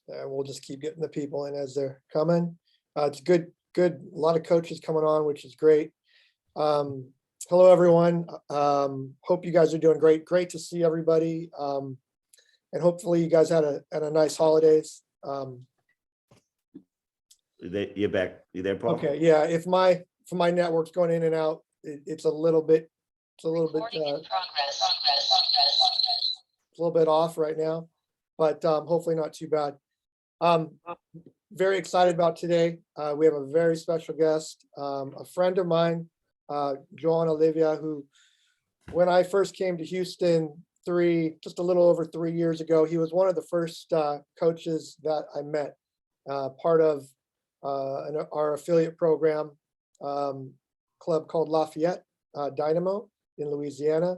and we'll just keep getting the people in as they're coming. It's good. A lot of coaches coming on, which is great. Hello, everyone. Hope you guys are doing great. Great to see everybody. And hopefully you guys had a nice holidays. You're back. You there, Paul? Okay. Yeah. If my network's going in and out, it's a little bit off right now, but hopefully not too bad. Very excited about today. We have a very special guest, a friend of mine, Joan Oliva, who, when I first came to Houston just a little over 3 years ago, he was one of the first coaches that I met, part of our affiliate program club called Lafayette Dynamo in Louisiana.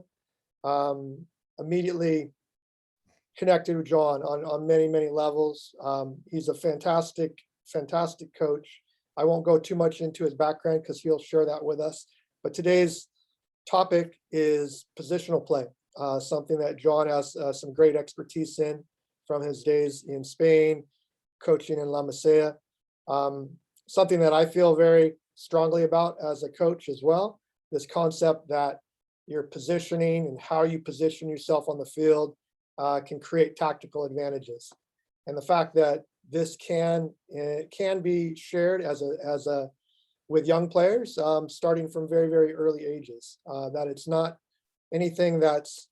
Immediately connected with John on many levels. He's a fantastic coach. I won't go too much into his background because he'll share that with us. But today's topic is positional play, something that John has some great expertise in from his days in Spain, coaching in La Masia. Something that I feel very strongly about as a coach as well, this concept that your positioning and how you position yourself on the field can create tactical advantages. And the fact that this can be shared with young players, starting from very early ages, that it's not anything that's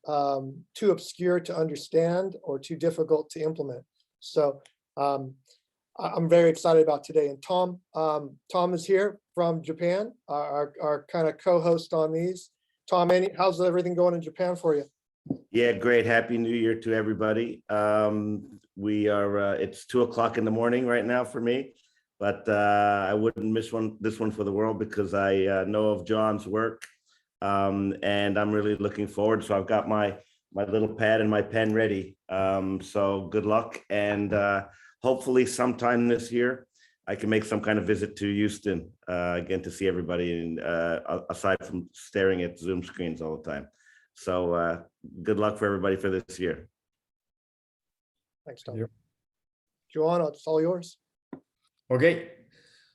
too obscure to understand or too difficult to implement. So I'm very excited about today. And Tom is here from Japan, our kind of co-host on these. Tom, how's everything going in Japan for you? Yeah, great. Happy New Year to everybody. We are, it's 2:00 in the morning right now for me, but I wouldn't miss this one for the world because I know of John's work, and I'm really looking forward. So I've got my little pad and my pen ready. So good luck, and hopefully sometime this year I can make some kind of visit to Houston again to see everybody, and aside from staring at Zoom screens all the time. So good luck for everybody for this year. Thanks, Tom. Joanna, it's all yours. Okay.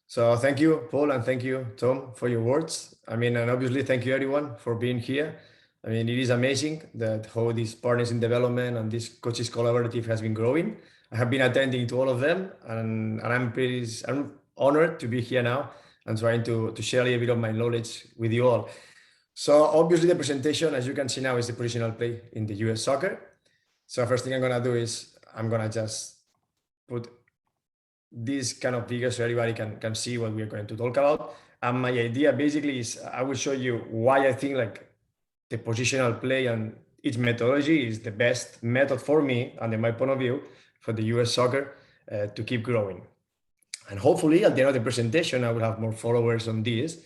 So thank you, Paul, and thank you, Tom, for your words. I mean, and obviously thank you everyone for being here. I mean, it is amazing that how these partners in development and this coaches collaborative has been growing. I have been attending to all of them, and I'm honored to be here now and trying to share a little bit of my knowledge with you all. So obviously the presentation, as you can see now, is the positional play in the US soccer. So first thing I'm gonna do is I'm gonna just put these kind of figures so everybody can see what we're going to talk about. And my idea basically is I will show you why I think like the positional play and its methodology is the best method for me, and in my point of view, for the US soccer to keep growing. And hopefully at the end of the presentation, I will have more followers on this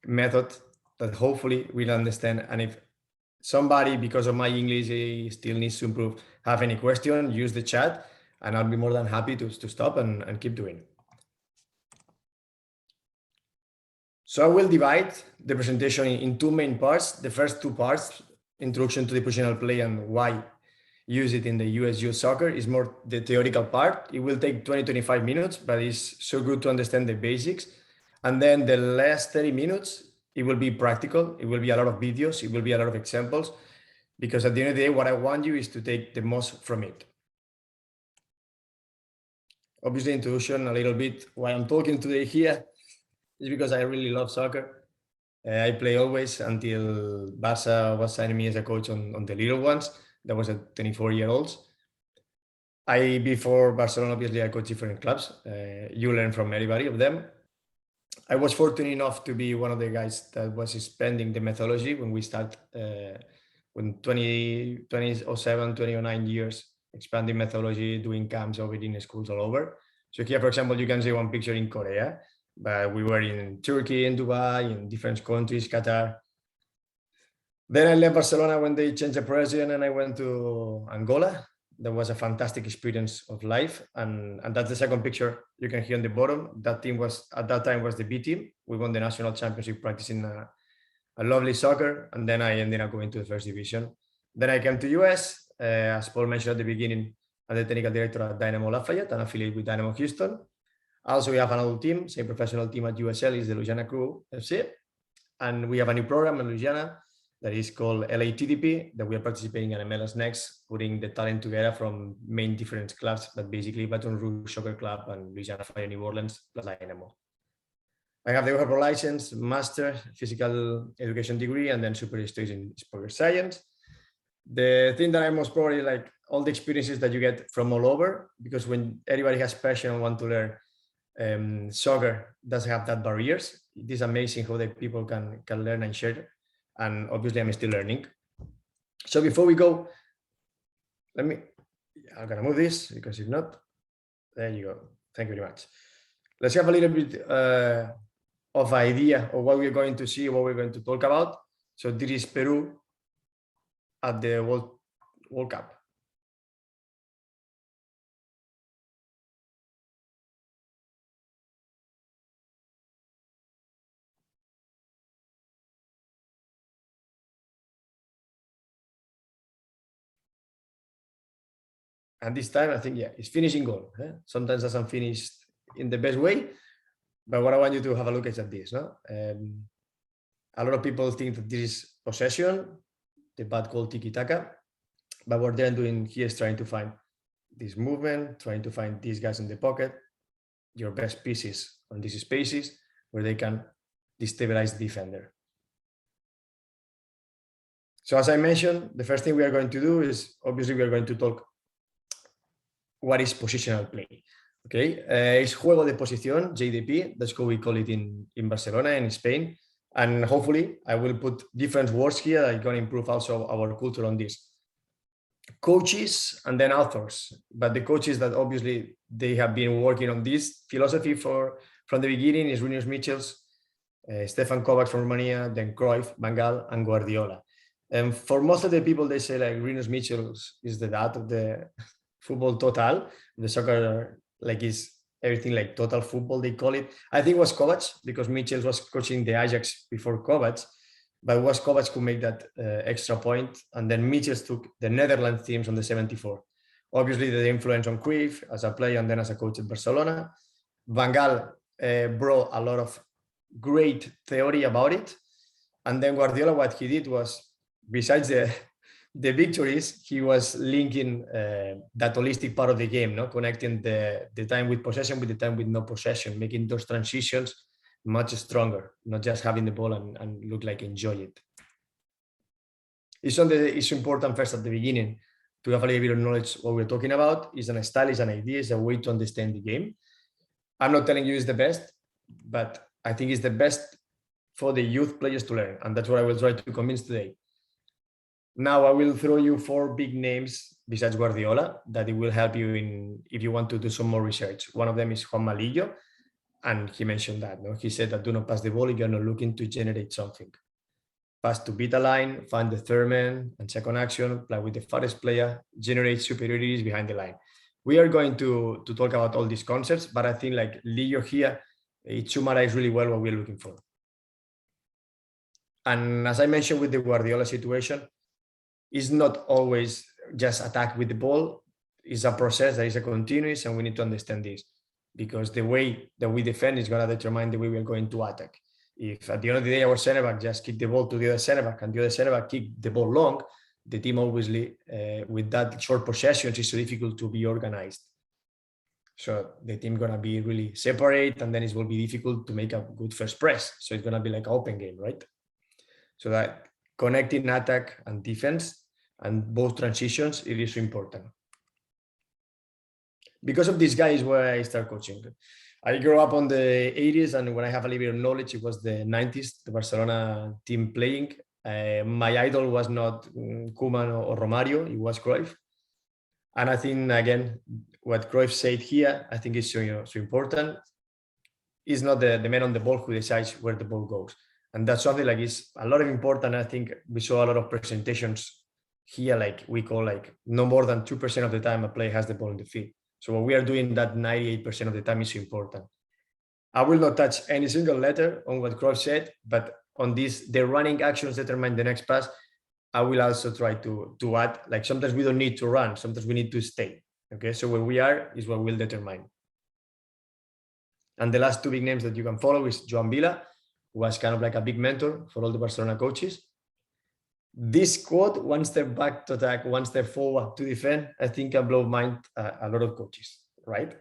method that hopefully we'll understand. And if somebody, because of my English, still needs to improve, have any question, use the chat, and I'll be more than happy to stop and keep doing. So I will divide the presentation in two main parts. The first two parts, introduction to the positional play and why use it in the US youth soccer, is more the theoretical part. It will take 20-25 minutes, but it's so good to understand the basics. And then the last 30 minutes, it will be practical. It will be a lot of videos. It will be a lot of examples, because at the end of the day, what I want you is to take the most from it. Obviously, introduction a little bit. Why I'm talking today here is because I really love soccer. I play always until Barca was signing me as a coach on the little ones. That was at 24-year-olds. Before Barcelona, obviously, I coached different clubs. You learn from everybody of them. I was fortunate enough to be one of the guys that was spending the methodology when we start, when 2007, 2009 years, expanding methodology, doing camps over in schools all over. So here, for example, you can see one picture in Korea, but we were in Turkey, in Dubai, in different countries, Qatar. Then I left Barcelona when they changed the president, and I went to Angola. That was a fantastic experience of life. And that's the second picture you can see on the bottom. That team was, at that time, was the B team. We won the national championship practicing a lovely soccer. And then I ended up going to the first division. Then I came to US. As Paul mentioned at the beginning, I'm the technical director at Dynamo Lafayette, an affiliate with Dynamo Houston. Also, we have another team, same professional team at USL, is the Louisiana Crew FC. And we have a new program in Louisiana that is called LATDP, that we are participating in MLS Next, putting the talent together from main different clubs, but basically Baton Rouge Soccer Club and Louisiana Fire New Orleans plus Dynamo. I have the overall license, master, physical education degree, and then superior studies in sport science. The thing that I'm most proud is like all the experiences that you get from all over, because when everybody has passion and want to learn, soccer doesn't have that barriers. It is amazing how the people can learn and share. And obviously I'm still learning. So before we go, I'm gonna move this because if not, there you go. Thank you very much. Let's have a little bit of idea of what we're going to see, what we're going to talk about. So this is Peru at the World Cup. And this time, I think, yeah, it's finishing goal. Sometimes doesn't finish in the best way, but what I want you to have a look at this. No? A lot of people think that this is possession, the bad called tiki-taka, but what they're doing here is trying to find this movement, trying to find these guys in the pocket, your best pieces on these spaces where they can destabilize the defender. So as I mentioned, the first thing we are going to do is obviously we are going to talk what is positional play. Okay, it's juego de posición, JDP. That's how we call it in Barcelona and in Spain. And hopefully I will put different words here that are going to improve also our culture on this. Coaches and then authors, but the coaches that obviously they have been working on this philosophy from the beginning is Rinus Michels, Stefan Kovac from Romania, then Cruyff, Van Gaal, and Guardiola. And for most of the people, they say like Rinus Michels is the dad of the football total, the soccer like is everything like total football, they call it. I think it was Kovac because Michels was coaching the Ajax before Kovac, but it was Kovac who made that extra point. And then Michels took the Netherlands teams on the 74. Obviously the influence on Cruyff as a player and then as a coach at Barcelona. Van Gaal brought a lot of great theory about it. And then Guardiola, what he did was, besides the victories, he was linking that holistic part of the game, no? Connecting the time with possession with the time with no possession, making those transitions much stronger, not just having the ball and look like enjoy it. It's important first at the beginning to have a little bit of knowledge what we're talking about. It's a style, it's an idea, it's a way to understand the game. I'm not telling you it's the best, but I think it's the best for the youth players to learn. And that's what I will try to convince today. Now I will throw you 4 big names besides Guardiola that it will help you in if you want to do some more research. One of them is Juan Malillo, and he mentioned that. No? He said that do not pass the ball if you're not looking to generate something. Pass to beat a line, find the third man and second action, play with the farthest player, generate superiorities behind the line. We are going to talk about all these concepts, but I think like Lillo here, it summarizes really well what we're looking for. And as I mentioned with the Guardiola situation, it's not always just attack with the ball. It's a process that is a continuous, and we need to understand this because the way that we defend is going to determine the way we're going to attack. If at the end of the day, our center back just kick the ball to the other center back and the other center back kick the ball long, the team obviously with that short possessions is so difficult to be organized. So the team going to be really separate, and then it will be difficult to make a good first press. So it's going to be like an open game, right? So that connecting attack and defense and both transitions, it is important. Because of this guy is where I start coaching. I grew up on the 80s, and when I have a little bit of knowledge, it was the 90s, the Barcelona team playing. My idol was not Koeman or Romario, it was Cruyff. And I think, again, what Cruyff said here, I think is so important. It's not the man on the ball who decides where the ball goes. And that's something like is a lot of important. I think we saw a lot of presentations here, like we call like no more than 2% of the time a player has the ball in the field. So what we are doing that 98% of the time is important. I will not touch any single letter on what Cruyff said, but on this, the running actions determine the next pass. I will also try to add, like sometimes we don't need to run, sometimes we need to stay. Okay, so where we are is what will determine. And the last two big names that you can follow is Joan Vila, who was kind of like a big mentor for all the Barcelona coaches. This quote, one step back to attack, one step forward to defend, I think can blow mind a lot of coaches, right?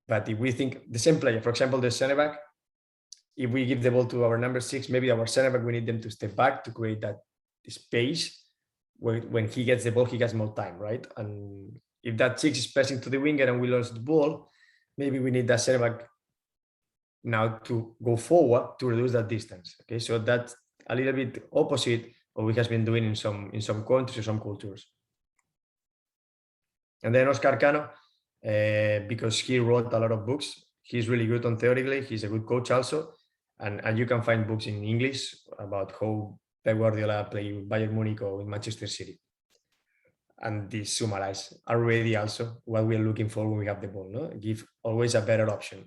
But if we think the same player, for example, the center back, if we give the ball to our number 6, maybe our center back, we need them to step back to create that space where when he gets the ball, he gets more time, right? And if that 6 is passing to the winger and we lose the ball, maybe we need that center back now to go forward to reduce that distance. Okay, so that's a little bit opposite of what we have been doing in some countries or some cultures. And then Oscar Cano, because he wrote a lot of books, he's really good on theoretically. He's a good coach also, and you can find books in English about how Pep Guardiola played with Bayern Munich or with Manchester City. And this summarize already also what we are looking for when we have the ball. No, give always a better option.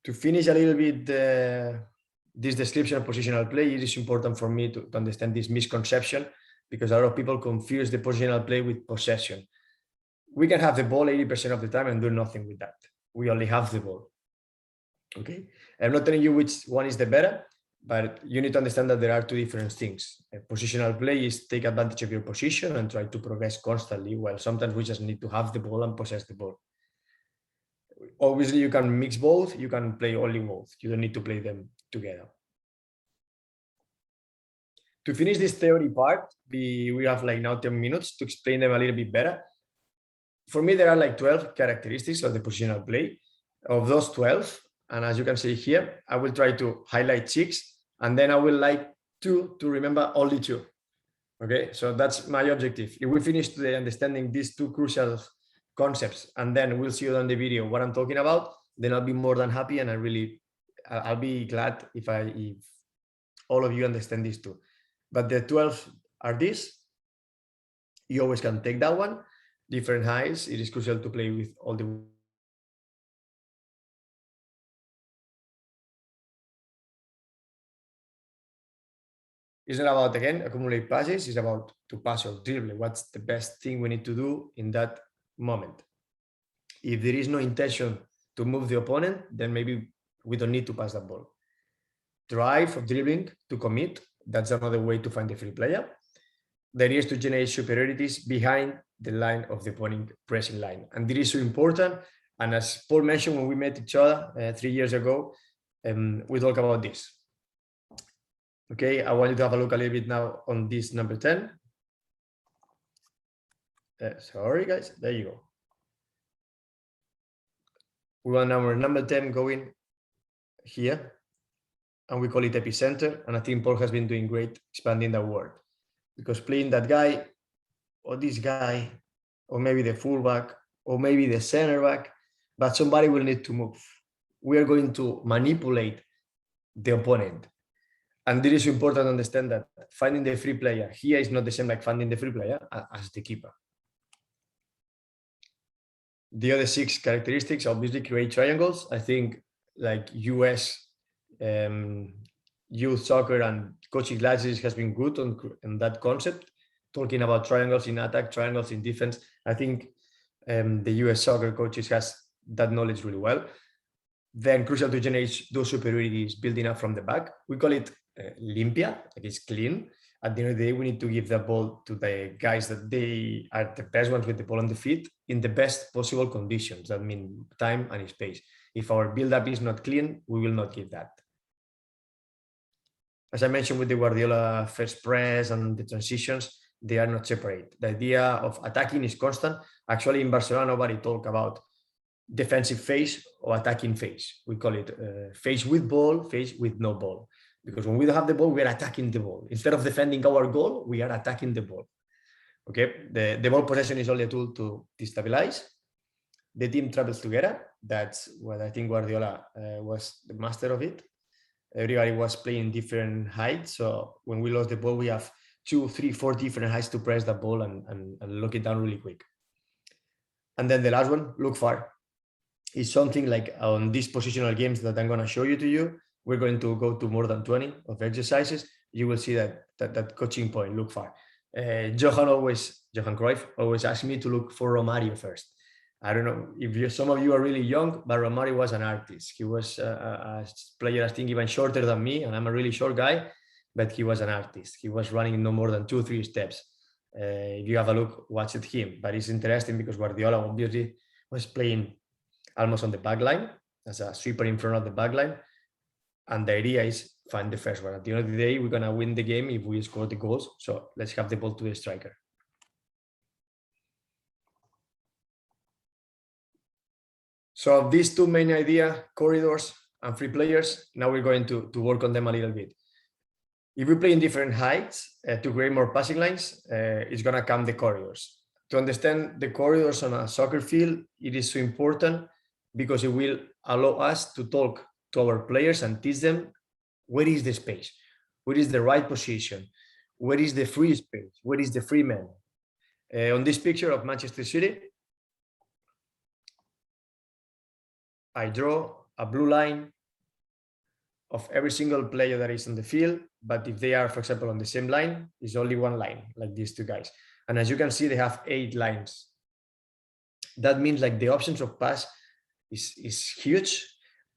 To finish a little bit this description of positional play, it is important for me to understand this misconception, because a lot of people confuse the positional play with possession. We can have the ball 80% of the time and do nothing with that. We only have the ball. Okay, I'm not telling you which one is the better, but you need to understand that there are two different things. Positional play is take advantage of your position and try to progress constantly, while sometimes we just need to have the ball and possess the ball. Obviously, you can mix both. You can play only both. You don't need to play them together. To finish this theory part, we have like now 10 minutes to explain them a little bit better. For me, there are like 12 characteristics of the positional play. Of those 12, and as you can see here, I will try to highlight 6, and then I will like 2 to remember only 2. Okay, so that's my objective. If we finish today understanding these 2 crucial concepts, and then we'll see you on the video what I'm talking about, then I'll be more than happy, and I'll be glad if all of you understand these 2. But the 12 are these. You always can take that one. Different heights. It is crucial to play with all the It's not about, again, accumulate passes. It's about to pass or dribble. What's the best thing we need to do in that moment? If there is no intention to move the opponent, then maybe we don't need to pass that ball. Drive or dribbling to commit. That's another way to find the free player. The idea is to generate superiorities behind the line of the opponent pressing line. And this is so important. And as Paul mentioned, when we met each other 3 years ago, we talked about this. Okay, I want you to have a look a little bit now on this number 10. Sorry, guys, there you go. We want our number 10 going here, and we call it epicenter. And I think Paul has been doing great expanding that word, because playing that guy or this guy, or maybe the fullback, or maybe the center back, but somebody will need to move. We are going to manipulate the opponent. And it is important to understand that finding the free player here is not the same like finding the free player as the keeper. The other 6 characteristics, obviously, create triangles. I think like US youth soccer and coaching classes has been good on that concept, talking about triangles in attack, triangles in defense. I think the US soccer coaches has that knowledge really well. Then crucial to generate those superiorities building up from the back. We call it limpia, like it's clean. At the end of the day, we need to give the ball to the guys that they are the best ones with the ball on the feet in the best possible conditions. That means time and space. If our build-up is not clean, we will not give that. As I mentioned with the Guardiola first press and the transitions, they are not separate. The idea of attacking is constant. Actually, in Barcelona, nobody talk about defensive phase or attacking phase. We call it phase with ball, phase with no ball. Because when we don't have the ball, we are attacking the ball. Instead of defending our goal, we are attacking the ball. Okay, the ball possession is only a tool to destabilize. The team travels together. That's what I think Guardiola was the master of it. Everybody was playing different heights. So when we lost the ball, we have 2, 3, 4 different heights to press the ball and lock it down really quick. And then the last one, look far. It's something like on these positional games that I'm going to show you to you. We're going to go to more than 20 of exercises. You will see that coaching point, look far. Johan Cruyff always asked me to look for Romario first. I don't know if some of you are really young, but Romario was an artist. He was a player, I think, even shorter than me, and I'm a really short guy, but he was an artist. He was running no more than 2-3 steps. If you have a look, watch it him. But it's interesting because Guardiola obviously was playing almost on the back line as a sweeper in front of the back line. And the idea is find the first one. At the end of the day, we're going to win the game if we score the goals. So let's have the ball to the striker. So these two main ideas, corridors and free players, now we're going to work on them a little bit. If we play in different heights to create more passing lines, it's going to come the corridors. To understand the corridors on a soccer field, it is so important because it will allow us to talk to our players and teach them where is the space, where is the right position, where is the free space, where is the free man. On this picture of Manchester City, I draw a blue line of every single player that is on the field, but if they are, for example, on the same line, it's only one line, like these two guys. And as you can see, they have 8 lines. That means like the options of pass is huge,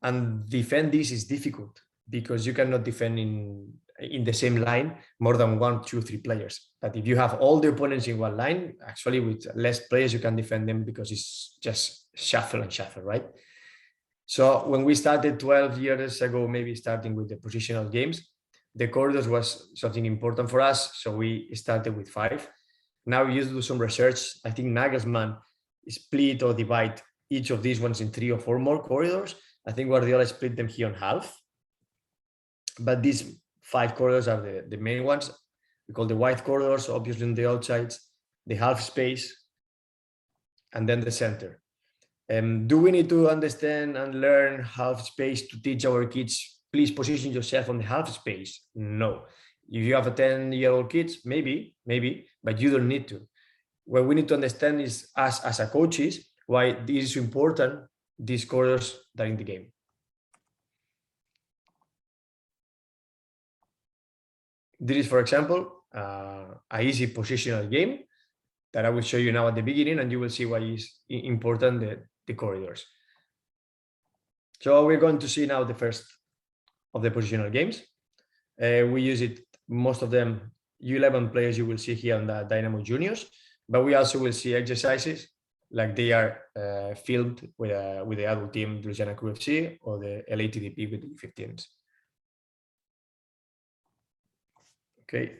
and defend this is difficult because you cannot defend in the same line more than 1, 2, 3 players. But if you have all the opponents in one line, actually with less players, you can defend them because it's just shuffle and shuffle, right? So when we started 12 years ago, maybe starting with the positional games, the corridors was something important for us. So we started with 5. Now we used to do some research. I think Nagelsmann split or divide each of these ones in 3 or 4 more corridors. I think Guardiola split them here in half. But these 5 corridors are the main ones. We call the wide corridors, obviously on the outsides, the half space, and then the center. Do we need to understand and learn half space to teach our kids, please position yourself on the half space? No. If you have a 10-year-old kids, maybe, but you don't need to. What we need to understand is us as a coaches, why this is important, these corridors that are in the game. This is, for example, an easy positional game that I will show you now at the beginning, and you will see why it's important, the corridors. So we're going to see now the first of the positional games. We use it, most of them, U11 players you will see here on the Dynamo Juniors, but we also will see exercises like they are filmed with the adult team, Louisiana QFC, or the LATDP with the 15s. Okay,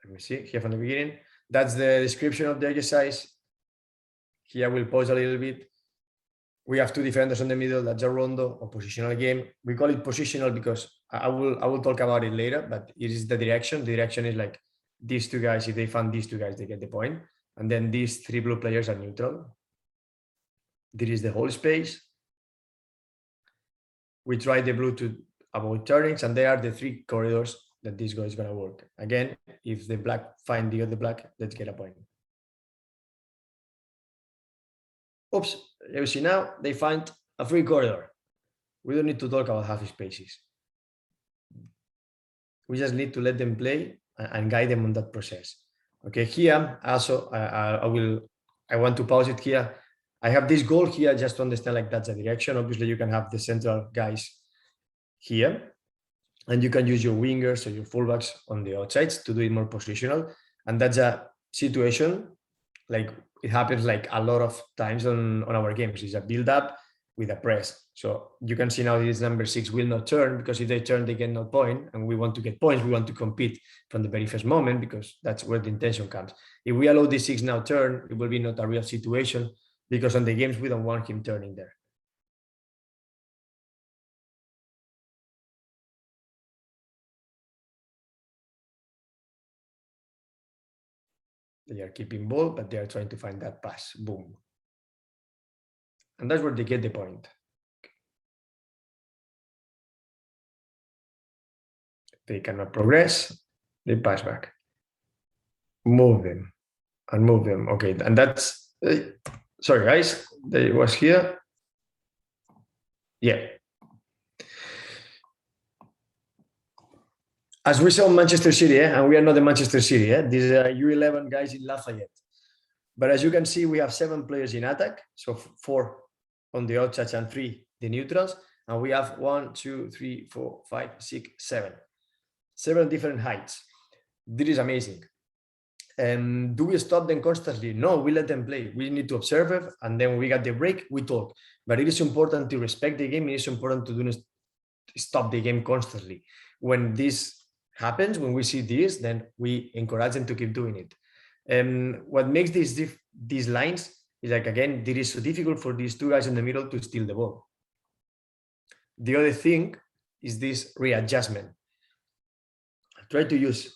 let me see here from the beginning. That's the description of the exercise. Here we'll pause a little bit. We have 2 defenders in the middle. That's a rondo or positional game. We call it positional because I will talk about it later, but it is the direction. The direction is like these 2 guys, if they find these 2 guys, they get the point. And then these 3 blue players are neutral. This is the whole space. We try the blue to avoid turnings, and they are the 3 corridors that this guy is going to work. Again, if the black find the other black, let's get a point. Oops, you see now, they find a free corridor. We don't need to talk about half spaces. We just need to let them play and guide them on that process. Okay, here also, I want to pause it here. I have this goal here just to understand like that's a direction. Obviously, you can have the central guys here, and you can use your wingers or your fullbacks on the outsides to do it more positional. And that's a situation like it happens like a lot of times on our games. It's a build up with a press. So you can see now this number 6 will not turn, because if they turn, they get no point. And we want to get points. We want to compete from the very first moment, because that's where the intention comes. If we allow this 6 now turn, it will be not a real situation, because on the games, we don't want him turning there. They are keeping ball, but they are trying to find that pass. Boom. And that's where they get the point. They cannot progress. They pass back. Move them and move them. Okay, and that's, sorry guys, they was here. Yeah. As we saw Manchester City, and we are not the Manchester City, these are U11 guys in Lafayette. But as you can see, we have 7 players in attack, so 4 on the outside and 3 the neutrals, and we have 1, 2, 3, 4, 5, 6, 7. 7 different heights. This is amazing. And do we stop them constantly? No, we let them play. We need to observe it, and then when we get the break, we talk. But it is important to respect the game. It is important to do not stop the game constantly. When this happens, when we see this, then we encourage them to keep doing it. And what makes these lines is like, again, it is so difficult for these 2 guys in the middle to steal the ball. The other thing is this readjustment. Try to use,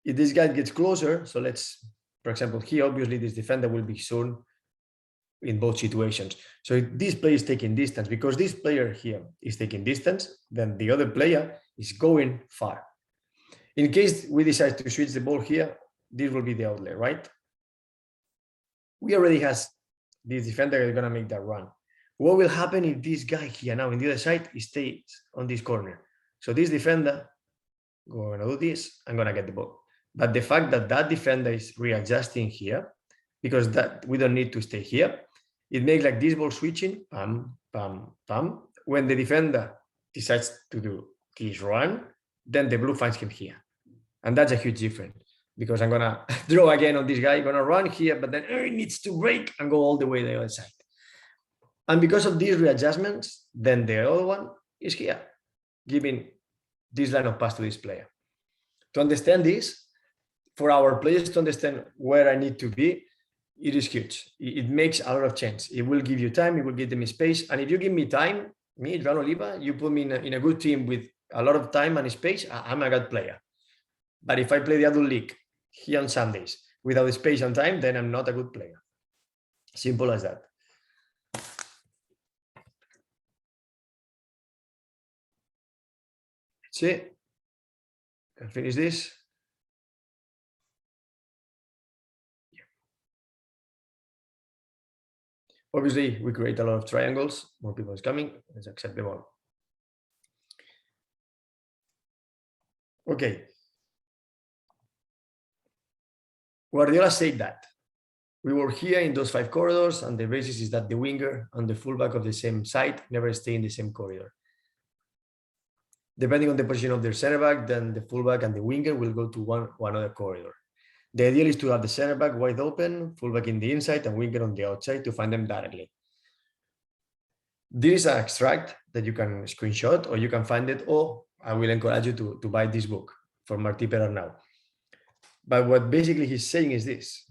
if this guy gets closer, so let's, for example, here, obviously this defender will be shown in both situations. So if this player is taking distance, because this player here is taking distance, then the other player is going far. In case we decide to switch the ball here, this will be the outlet, right? We already has this defender is going to make that run. What will happen if this guy here now in the other side stays on this corner? So this defender going to do this, I'm going to get the ball. But the fact that that defender is readjusting here, because that we don't need to stay here, it makes like this ball switching, pam, pam, pam. When the defender decides to do this run, then the blue finds him here. And that's a huge difference, because I'm going to draw again on this guy, going to run here, but then he needs to break and go all the way to the other side. And because of these readjustments, then the other one is here, giving this line of pass to this player. To understand this, for our players to understand where I need to be, it is huge. It makes a lot of sense. It will give you time, it will give them space. And if you give me time, me, Joan Oliva, you put me in a good team with a lot of time and space, I'm a good player. But if I play the adult league here on Sundays without space and time, then I'm not a good player. Simple as that. That's it. Can finish this. Obviously, we create a lot of triangles. More people is coming. Let's accept them all. Okay. Guardiola said that we were here in those 5 corridors, and the basis is that the winger and the fullback of the same side never stay in the same corridor. Depending on the position of their center back, then the fullback and the winger will go to one other corridor. The ideal is to have the center back wide open, fullback in the inside, and winger on the outside to find them directly. This is an extract that you can screenshot, or you can find it, or I will encourage you to buy this book for Martí Perarnau. But what basically he's saying is this: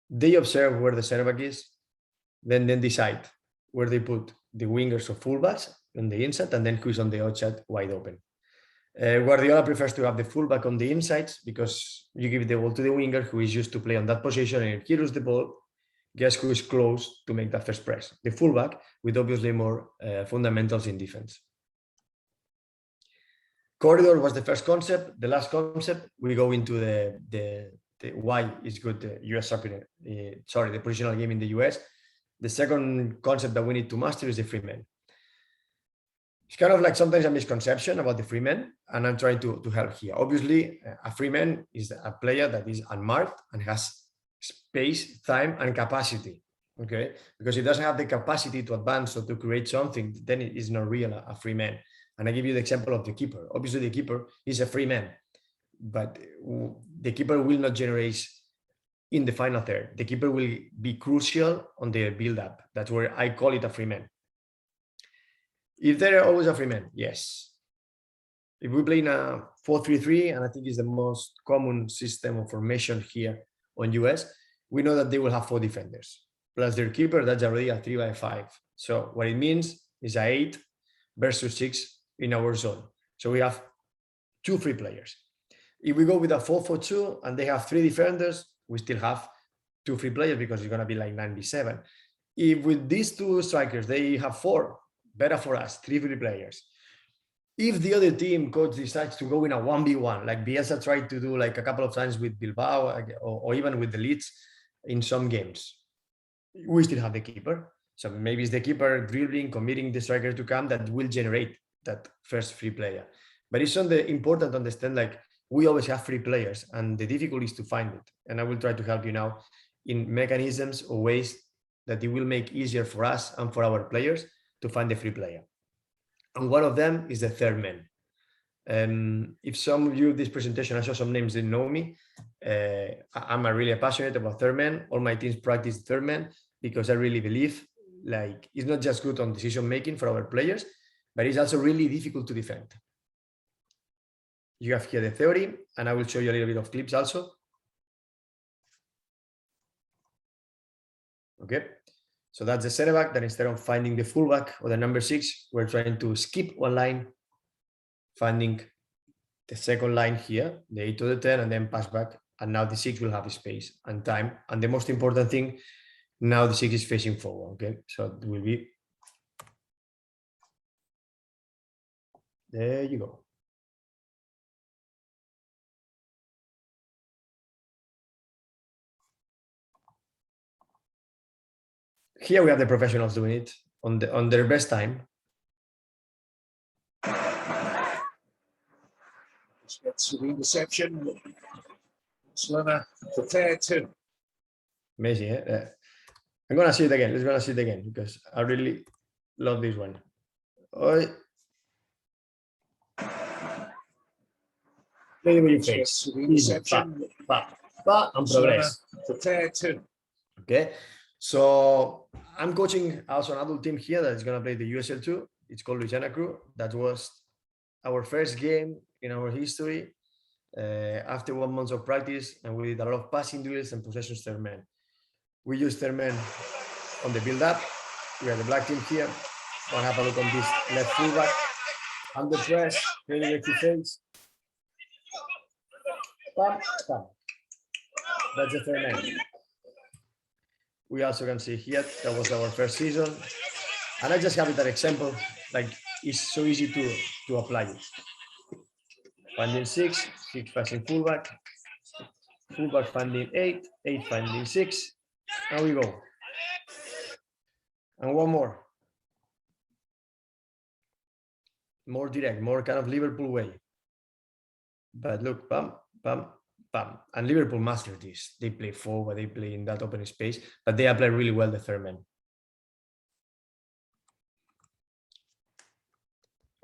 they observe where the center back is, then decide where they put the wingers or fullbacks on the inside, and then who's on the outside wide open. Guardiola prefers to have the fullback on the insides, because you give the ball to the winger who is used to play on that position, and if he loses the ball, guess who is close to make that first press? The fullback, with obviously more fundamentals in defense. Corridor was the first concept. The last concept, we go into the why is good the US soccer, the positional game in the US. The second concept that we need to master is the free man. It's kind of like sometimes a misconception about the free man, and I'm trying to help here. Obviously, a free man is a player that is unmarked and has space, time, and capacity. Okay, because he doesn't have the capacity to advance or to create something, then it is not real a free man. And I give you the example of the keeper. Obviously, the keeper is a free man, but the keeper will not generate in the final third. The keeper will be crucial on the build-up. That's where I call it a free man. If there are always a free man, yes. If we play in a 4-3-3, and I think it's the most common system of formation here on US, we know that they will have 4 defenders plus their keeper. That's already a 3-by-5. So what it means is a 8 versus 6 in our zone. So we have 2 free players. If we go with a 4-4-2 and they have 3 defenders, we still have 2 free players, because it's going to be like 9v7. If with these 2 strikers, they have 4, better for us, 3 free players. If the other team coach decides to go in a 1v1, like Bielsa tried to do like a couple of times with Bilbao, or even with the Leeds in some games, we still have the keeper. So maybe it's the keeper dribbling, committing the striker to come that will generate that first free player. But it's important to understand, like, we always have free players, and the difficulty is to find it. And I will try to help you now in mechanisms or ways that it will make easier for us and for our players to find the free player. And one of them is the third man. If some of you, this presentation, I saw some names didn't know me. I'm really passionate about third man. All my teams practice third man because I really believe, like, it's not just good on decision making for our players, but it's also really difficult to defend. You have here the theory, and I will show you a little bit of clips also. Okay, so that's the center back. That instead of finding the fullback or the number 6, we're trying to skip one line, finding the second line here, the 8 to the 10, and then pass back. And now the 6 will have space and time. And the most important thing, now the 6 is facing forward. Okay, so it will be, there you go. Here we have the professionals doing it on their best time. Gets the interception. Barcelona prepared to. Amazing. Eh? I'm gonna see it again. Let's gonna see it again because I really love this one. Oi. Play with your face. Interception. And progress. Prepared to. Okay. So I'm coaching also an adult team here that is gonna play the USL2. It's called Louisiana Crew. That was our first game in our history. After 1 month of practice, and we did a lot of passing drills and possession third man. We use third man on the build-up. We have the black team here. Wanna have a look on this left fullback. Under press, really with your face. Bam, bam. That's the third man. We also can see here, that was our first season. And I just have it that example, like it's so easy to apply it. Finding 6, 6 passing fullback finding 8, 8 finding 6, and we go. And one more direct, more kind of Liverpool way. But look, bam, bam, bam. And Liverpool mastered this. They play forward, they play in that open space, but they apply really well the third man.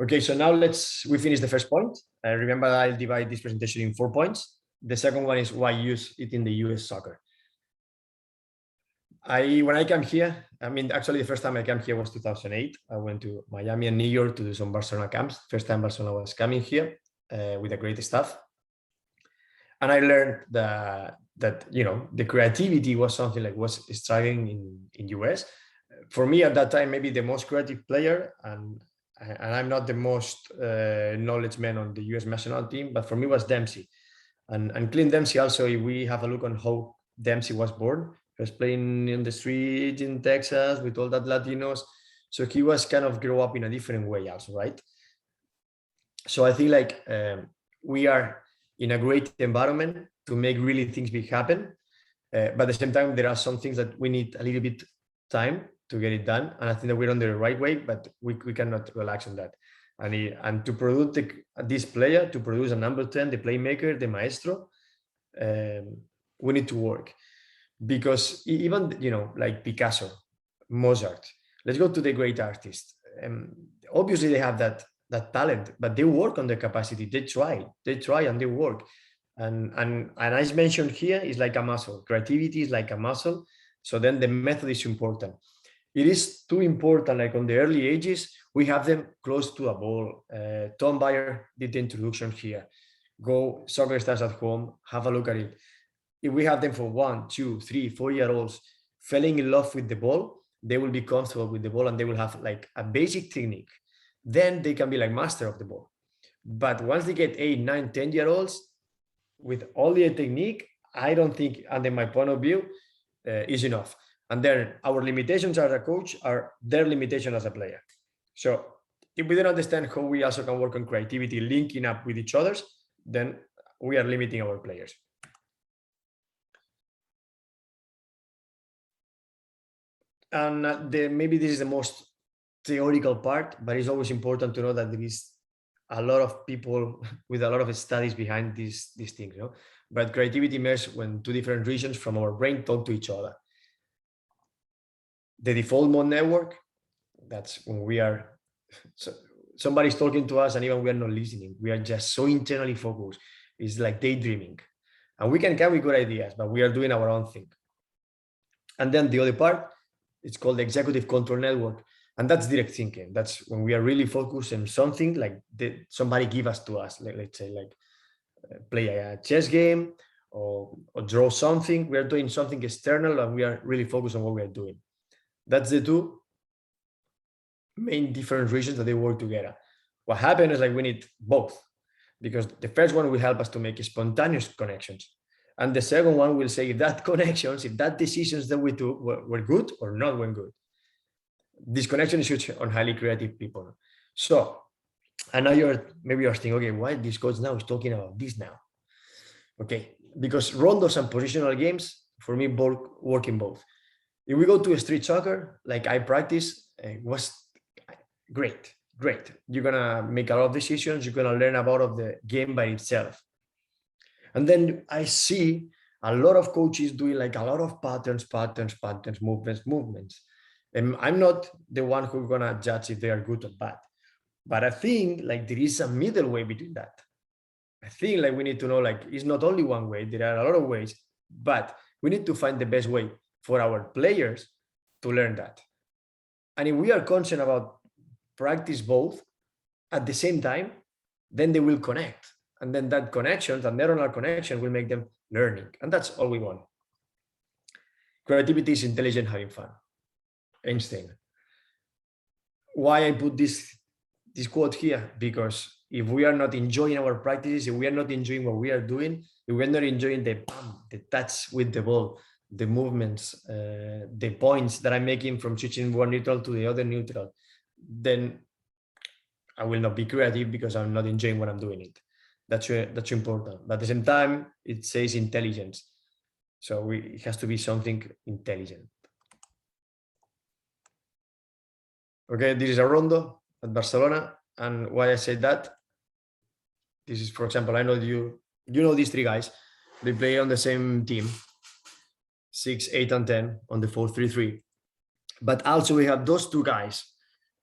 Okay, so now we finish the first point. Remember, I'll divide this presentation in 4 points. The second one is why use it in the US soccer. When I came here, I mean, actually the first time I came here was 2008. I went to Miami and New York to do some Barcelona camps. First time Barcelona was coming here with a great staff. And I learned that you know, the creativity was something like was struggling in US. For me at that time, maybe the most creative player, and I'm not the most knowledge man on the US national team, but for me was Dempsey. And Clint Dempsey also, if we have a look on how Dempsey was born, he was playing in the street in Texas with all that Latinos. So he was kind of grow up in a different way also, right? So I think like we are in a great environment to make really things big happen. But at the same time, there are some things that we need a little bit time to get it done. And I think that we're on the right way, but we cannot relax on that. And to produce this player, to produce a number 10, the playmaker, the maestro, we need to work. Because even, you know, like Picasso, Mozart, let's go to the great artists. Obviously they have that talent, but they work on their capacity. They try and they work. And as mentioned here, is like a muscle. Creativity is like a muscle. So then the method is important. It is too important, like on the early ages, we have them close to a ball. Tom Bayer did the introduction here. Go soccer stars at home, have a look at it. If we have them for 1, 2, 3, 4-year-olds falling in love with the ball, they will be comfortable with the ball and they will have like a basic technique. Then they can be like master of the ball. But once they get 8, 9, 10-year-olds with all the technique, I don't think, under my point of view, is enough. And then our limitations as a coach are their limitation as a player. So if we don't understand how we also can work on creativity, linking up with each other, then we are limiting our players. And maybe this is the most theoretical part, but it's always important to know that there is a lot of people with a lot of studies behind these things, you know? But creativity emerges when two different regions from our brain talk to each other. The default mode network, that's when we are, so somebody's talking to us and even we are not listening. We are just so internally focused. It's like daydreaming. And we can come with good ideas, but we are doing our own thing. And then the other part, it's called the executive control network. And that's direct thinking. That's when we are really focused on something like somebody give us to us, like, let's say like play a chess game or draw something. We are doing something external and we are really focused on what we are doing. That's the two main different regions that they work together. What happened is like we need both, because the first one will help us to make spontaneous connections. And the second one will say if that connections, if that decisions that we took were good or not were good. This connection is huge on highly creative people. So, and now maybe you're thinking, okay, why this coach now is talking about this now? Okay, because rondos and positional games, for me, work in both. If we go to a street soccer, like I practice, was great. You're gonna make a lot of decisions. You're gonna learn about the game by itself. And then I see a lot of coaches doing like a lot of patterns, movements. And I'm not the one who's gonna judge if they are good or bad. But I think like there is a middle way between that. I think like we need to know like it's not only one way, there are a lot of ways, but we need to find the best way for our players to learn that. And if we are concerned about practice both at the same time, then they will connect. And then that connection, that neuronal connection will make them learning. And that's all we want. Creativity is intelligent having fun. Einstein. Why I put this quote here? Because if we are not enjoying our practices, if we are not enjoying what we are doing, if we are not enjoying the touch with the ball, the movements, the points that I'm making from switching one neutral to the other neutral, then I will not be creative because I'm not enjoying what I'm doing it. That's important. But at the same time, it says intelligence. So it has to be something intelligent. Okay, this is a Rondo at Barcelona. And why I say that, this is, for example, I know you know these three guys. They play on the same team, 6, 8, and 10 on the 4-3-3. But also we have those two guys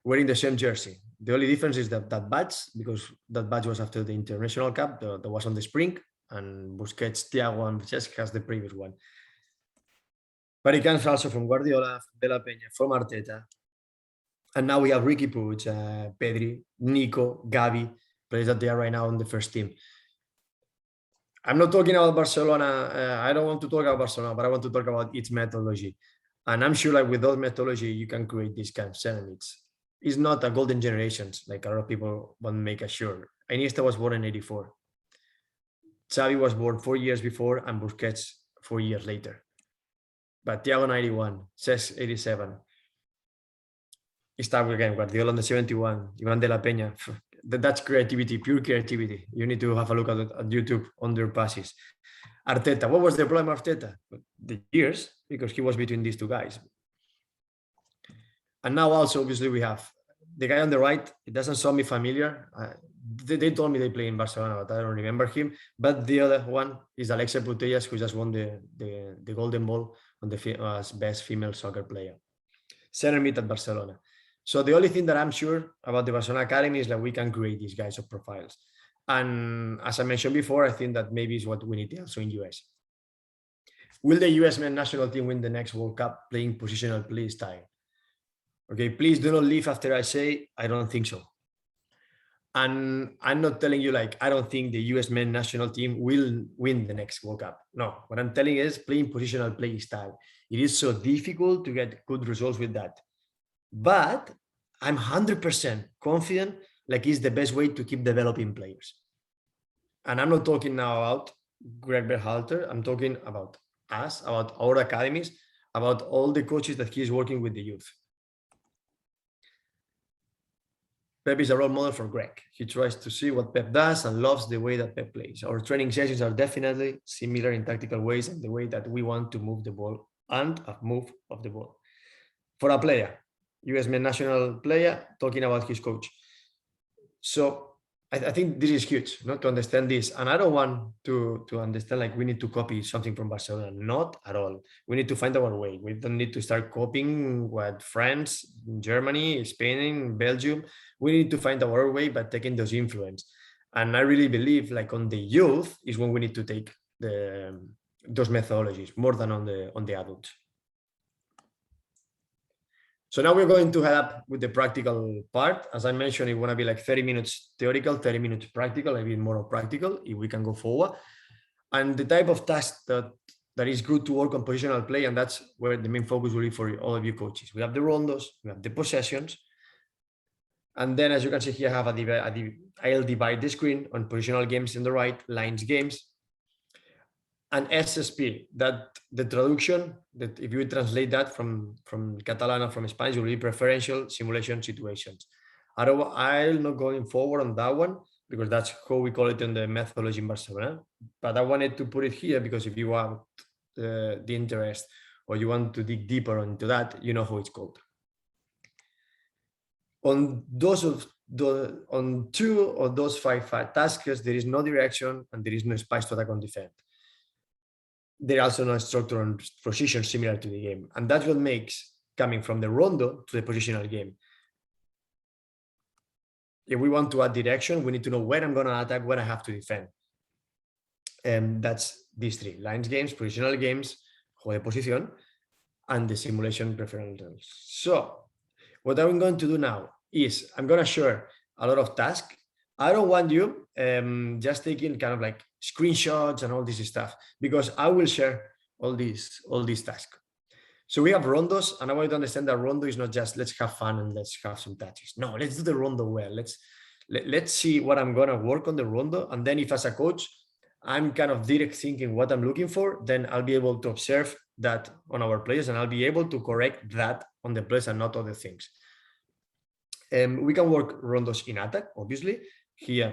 wearing the same jersey. The only difference is that badge, because that badge was after the International Cup, that was on the spring, and Busquets, Thiago, and Cesc has the previous one. But it comes also from Guardiola, De La Peña, from Arteta. And now we have Ricky Puig, Pedri, Nico, Gavi, players that they are right now on the first team. I'm not talking about Barcelona. I don't want to talk about Barcelona, but I want to talk about its methodology. And I'm sure like with those methodology, you can create these kind of ceramics. It's not a golden generations, like a lot of people want to make sure. Iniesta was born in 84. Xavi was born 4 years before and Busquets 4 years later. But Thiago 91, Cesc 87. Start again, Guardiola on the 71, Ivan De La Peña. That's creativity, pure creativity. You need to have a look at YouTube on their passes. Arteta, what was the problem of Arteta? The years, because he was between these two guys. And now also, obviously, we have the guy on the right. It doesn't sound me familiar. They told me they play in Barcelona, but I don't remember him. But the other one is Alexia Putellas, who just won the Golden Ball on the best female soccer player. Center mid at Barcelona. So the only thing that I'm sure about the Barcelona Academy is that we can create these guys of profiles. And as I mentioned before, I think that maybe is what we need also in US. Will the US men's national team win the next World Cup playing positional play style? Okay, please do not leave after I say, I don't think so. And I'm not telling you like, I don't think the US men's national team will win the next World Cup. No, what I'm telling you is playing positional play style. It is so difficult to get good results with that. But I'm 100% confident like it's the best way to keep developing players. And I'm not talking now about Greg Berhalter. I'm talking about us, about our academies, about all the coaches that he's working with the youth. Pep is a role model for Greg. He tries to see what Pep does and loves the way that Pep plays. Our training sessions are definitely similar in tactical ways and the way that we want to move the ball and move of the ball. For a player, US men's national player, talking about his coach. So I think this is huge, not to understand this. And I don't want to understand like we need to copy something from Barcelona. Not at all. We need to find our way. We don't need to start copying what France, Germany, Spain, Belgium. We need to find our way by taking those influence. And I really believe like on the youth is when we need to take those methodologies more than on the adults. So now we're going to head up with the practical part. As I mentioned, it want to be like 30 minutes theoretical, 30 minutes practical, a bit more practical if we can go forward. And the type of task that is good to work on positional play, and that's where the main focus will be for all of you coaches. We have the rondos, we have the possessions. And then as you can see here, I'll divide the screen on positional games in the right, lines games, and SSP, that the traduction, that if you translate that from Catalan or from Spanish, will be preferential simulation situations. I'll not going forward on that one because that's how we call it in the methodology in Barcelona. But I wanted to put it here because if you want the interest or you want to dig deeper into that, you know how it's called. On two of those five tasks, there is no direction and there is no space to attack on defend. There are also no structure and position similar to the game. And that's what makes coming from the rondo to the positional game. If we want to add direction, we need to know where I'm going to attack, where I have to defend. And that's these three: lines games, positional games, juego de posición, and the simulation preferentials. So what I'm going to do now is I'm going to share a lot of tasks. I don't want you just taking kind of like screenshots and all this stuff, because I will share all these tasks. So we have rondos, and I want you to understand that rondo is not just let's have fun and let's have some touches. No, let's do the rondo well. Let's see what I'm gonna work on the rondo, and then if as a coach I'm kind of direct thinking what I'm looking for, then I'll be able to observe that on our players, and I'll be able to correct that on the players and not other things. We can work rondos in attack, obviously. Here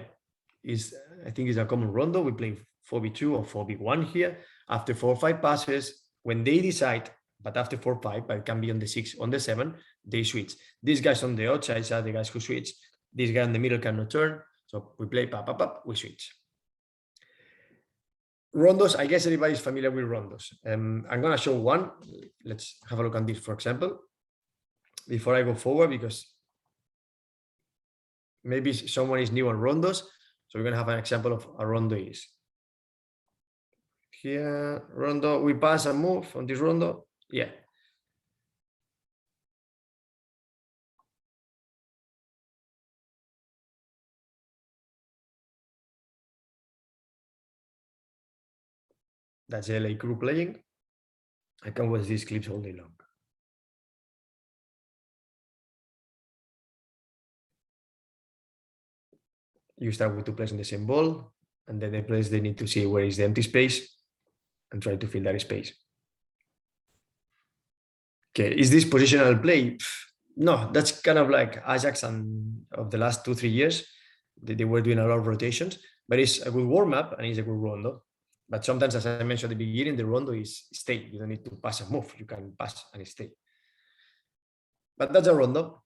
is, I think, is a common rondo. We play 4v2 or 4v1 here. After 4 or 5 passes, when they decide, but after 4 or 5, but it can be on the 6, on the 7, they switch. These guys on the outside are the guys who switch. This guy in the middle cannot turn. So we play pop, pop, pop, we switch. Rondos, I guess everybody's familiar with rondos. I'm going to show one. Let's have a look at this, for example, before I go forward, because maybe someone is new on rondos. So we're going to have an example of a rondo is. Here, rondo, we pass and move on this rondo. Yeah. That's LA crew playing. I can watch these clips all day long. You start with 2 players in the same ball, and then the players, they need to see where is the empty space and try to fill that space. Okay, is this positional play? No, that's kind of like Ajax and of the last 2-3 years. They were doing a lot of rotations, but it's a good warm-up and it's a good rondo. But sometimes, as I mentioned at the beginning, the rondo is stay. You don't need to pass and move. You can pass and stay. But that's a rondo.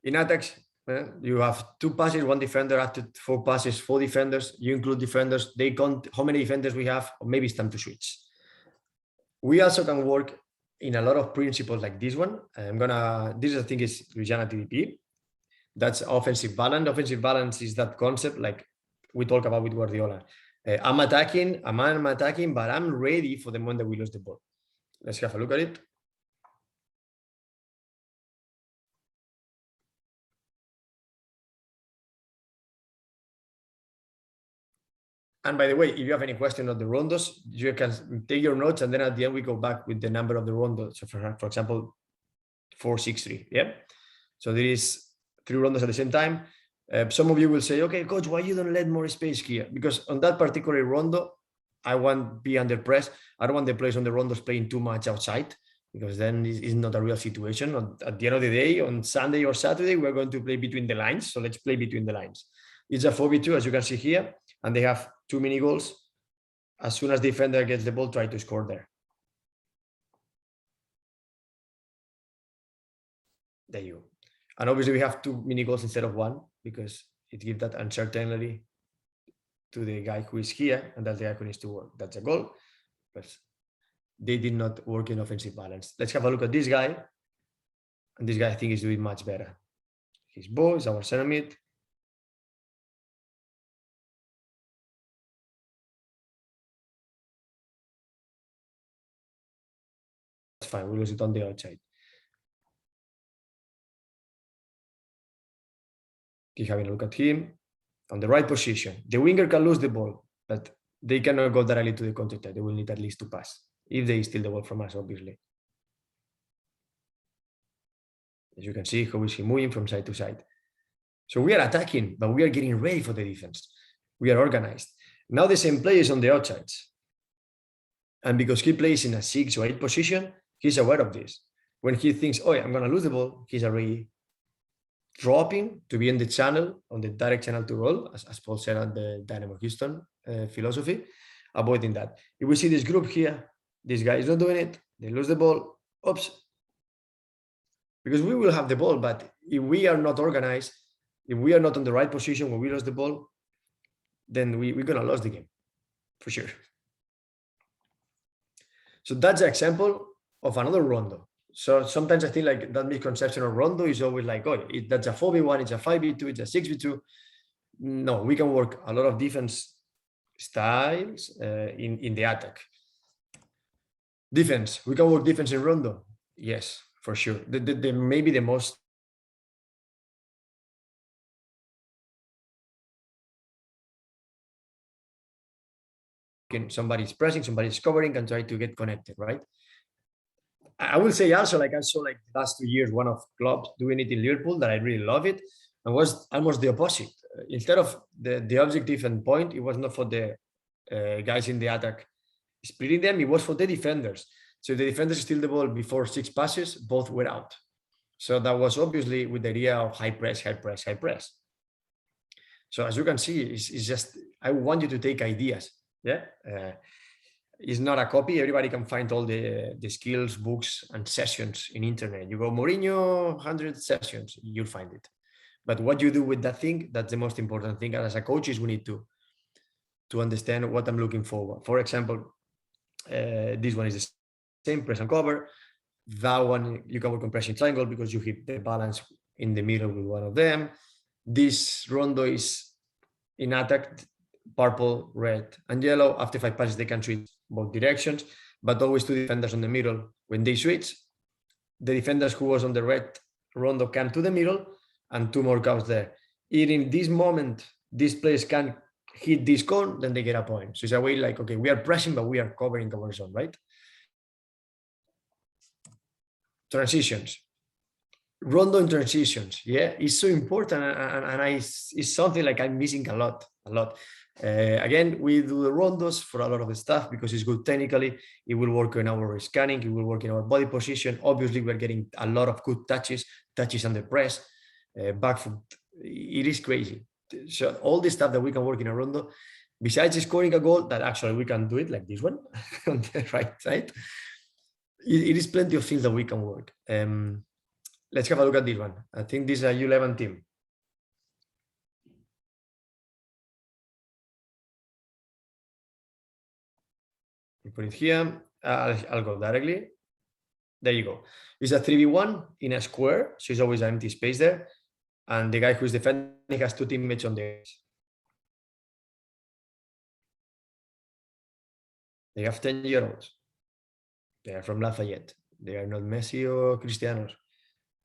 In attacks, you have 2 passes, 1 defender. After 4 passes, 4 defenders. You include defenders. They count how many defenders we have, or maybe it's time to switch. We also can work in a lot of principles like this one. This I think is Louisiana TDP. That's offensive balance. Offensive balance is that concept like we talk about with Guardiola. I'm attacking, but I'm ready for the moment that we lose the ball. Let's have a look at it. And by the way, if you have any question on the rondos, you can take your notes, and then at the end we go back with the number of the rondos. So for example, 4-6-3. Yeah. So there is 3 rondos at the same time. Some of you will say, okay, coach, why you don't let more space here? Because on that particular rondo, I want to be under press. I don't want the players on the rondos playing too much outside, because then it's not a real situation. At the end of the day, on Sunday or Saturday, we're going to play between the lines. So let's play between the lines. It's a 4v2, as you can see here, and they have 2 mini goals. As soon as the defender gets the ball, try to score there. There you go. And obviously we have 2 mini goals instead of 1 because it gives that uncertainty to the guy who is here, and that's the guy who needs to work. That's a goal, but they did not work in offensive balance. Let's have a look at this guy. And this guy, I think, is doing much better. His ball is our center mid. That's fine, we lose it on the outside. Keep having a look at him. On the right position, the winger can lose the ball, but they cannot go directly to the counter-attack. They will need at least to pass, if they steal the ball from us, obviously. As you can see, how is he moving from side to side. So we are attacking, but we are getting ready for the defense. We are organized. Now the same player is on the outsides. And because he plays in a 6 or 8 position, he's aware of this. When he thinks, oh, yeah, I'm going to lose the ball, he's already dropping to be in the channel, on the direct channel to roll, as Paul said on the Dynamo Houston philosophy, avoiding that. If we see this group here, this guy is not doing it, they lose the ball, oops. Because we will have the ball, but if we are not organized, if we are not on the right position when we lose the ball, then we're going to lose the game, for sure. So that's an example of another Rondo. So sometimes I think like that misconception of Rondo is always like, oh, that's a 4v1, it's a 5v2, it's a 6v2. No, we can work a lot of defense styles in the attack. Defense, we can work defense in Rondo. Yes, for sure. Maybe the most somebody's pressing, somebody's covering, and try to get connected, right? I will say also, like I saw like the last 2 years, one of clubs doing it in Liverpool that I really love it, and was almost the opposite. Instead of the objective and point, it was not for the guys in the attack splitting them, it was for the defenders. So the defenders steal the ball before 6 passes, both were out. So that was obviously with the idea of high press, high press, high press. So as you can see, it's just, I want you to take ideas. Yeah. It's not a copy. Everybody can find all the skills, books, and sessions in internet. You go Mourinho, 100 sessions, you'll find it. But what you do with that thing, that's the most important thing. And as a coach, is we need to understand what I'm looking for. For example, this one is the same, press and cover. That one, you can work on pressing triangle because you hit the balance in the middle with one of them. This Rondo is in attack, purple, red, and yellow. After 5 passes, they can switch both directions, but always 2 defenders on the middle. When they switch, the defenders who was on the red Rondo come to the middle, and 2 more comes there. If in this moment, these players can hit this cone, then they get a point. So it's a way like, okay, we are pressing, but we are covering our zone, right? Transitions. Rondo in transitions, yeah, it's so important, and it's something like I'm missing a lot. Again, we do the rondos for a lot of the stuff because it's good technically. It will work in our scanning, it will work in our body position. Obviously, we're getting a lot of good touches under press, back foot. It is crazy. So all the stuff that we can work in a rondo, besides scoring a goal, that actually we can do it like this one on the right side. It is plenty of things that we can work. Let's have a look at this one. I think this is a U11 team. You put it here. I'll go directly. There you go. It's a 3v1 in a square, so it's always an empty space there. And the guy who's defending has 2 teammates on the edge. They have 10-year-olds. They are from Lafayette. They are not Messi or Cristianos,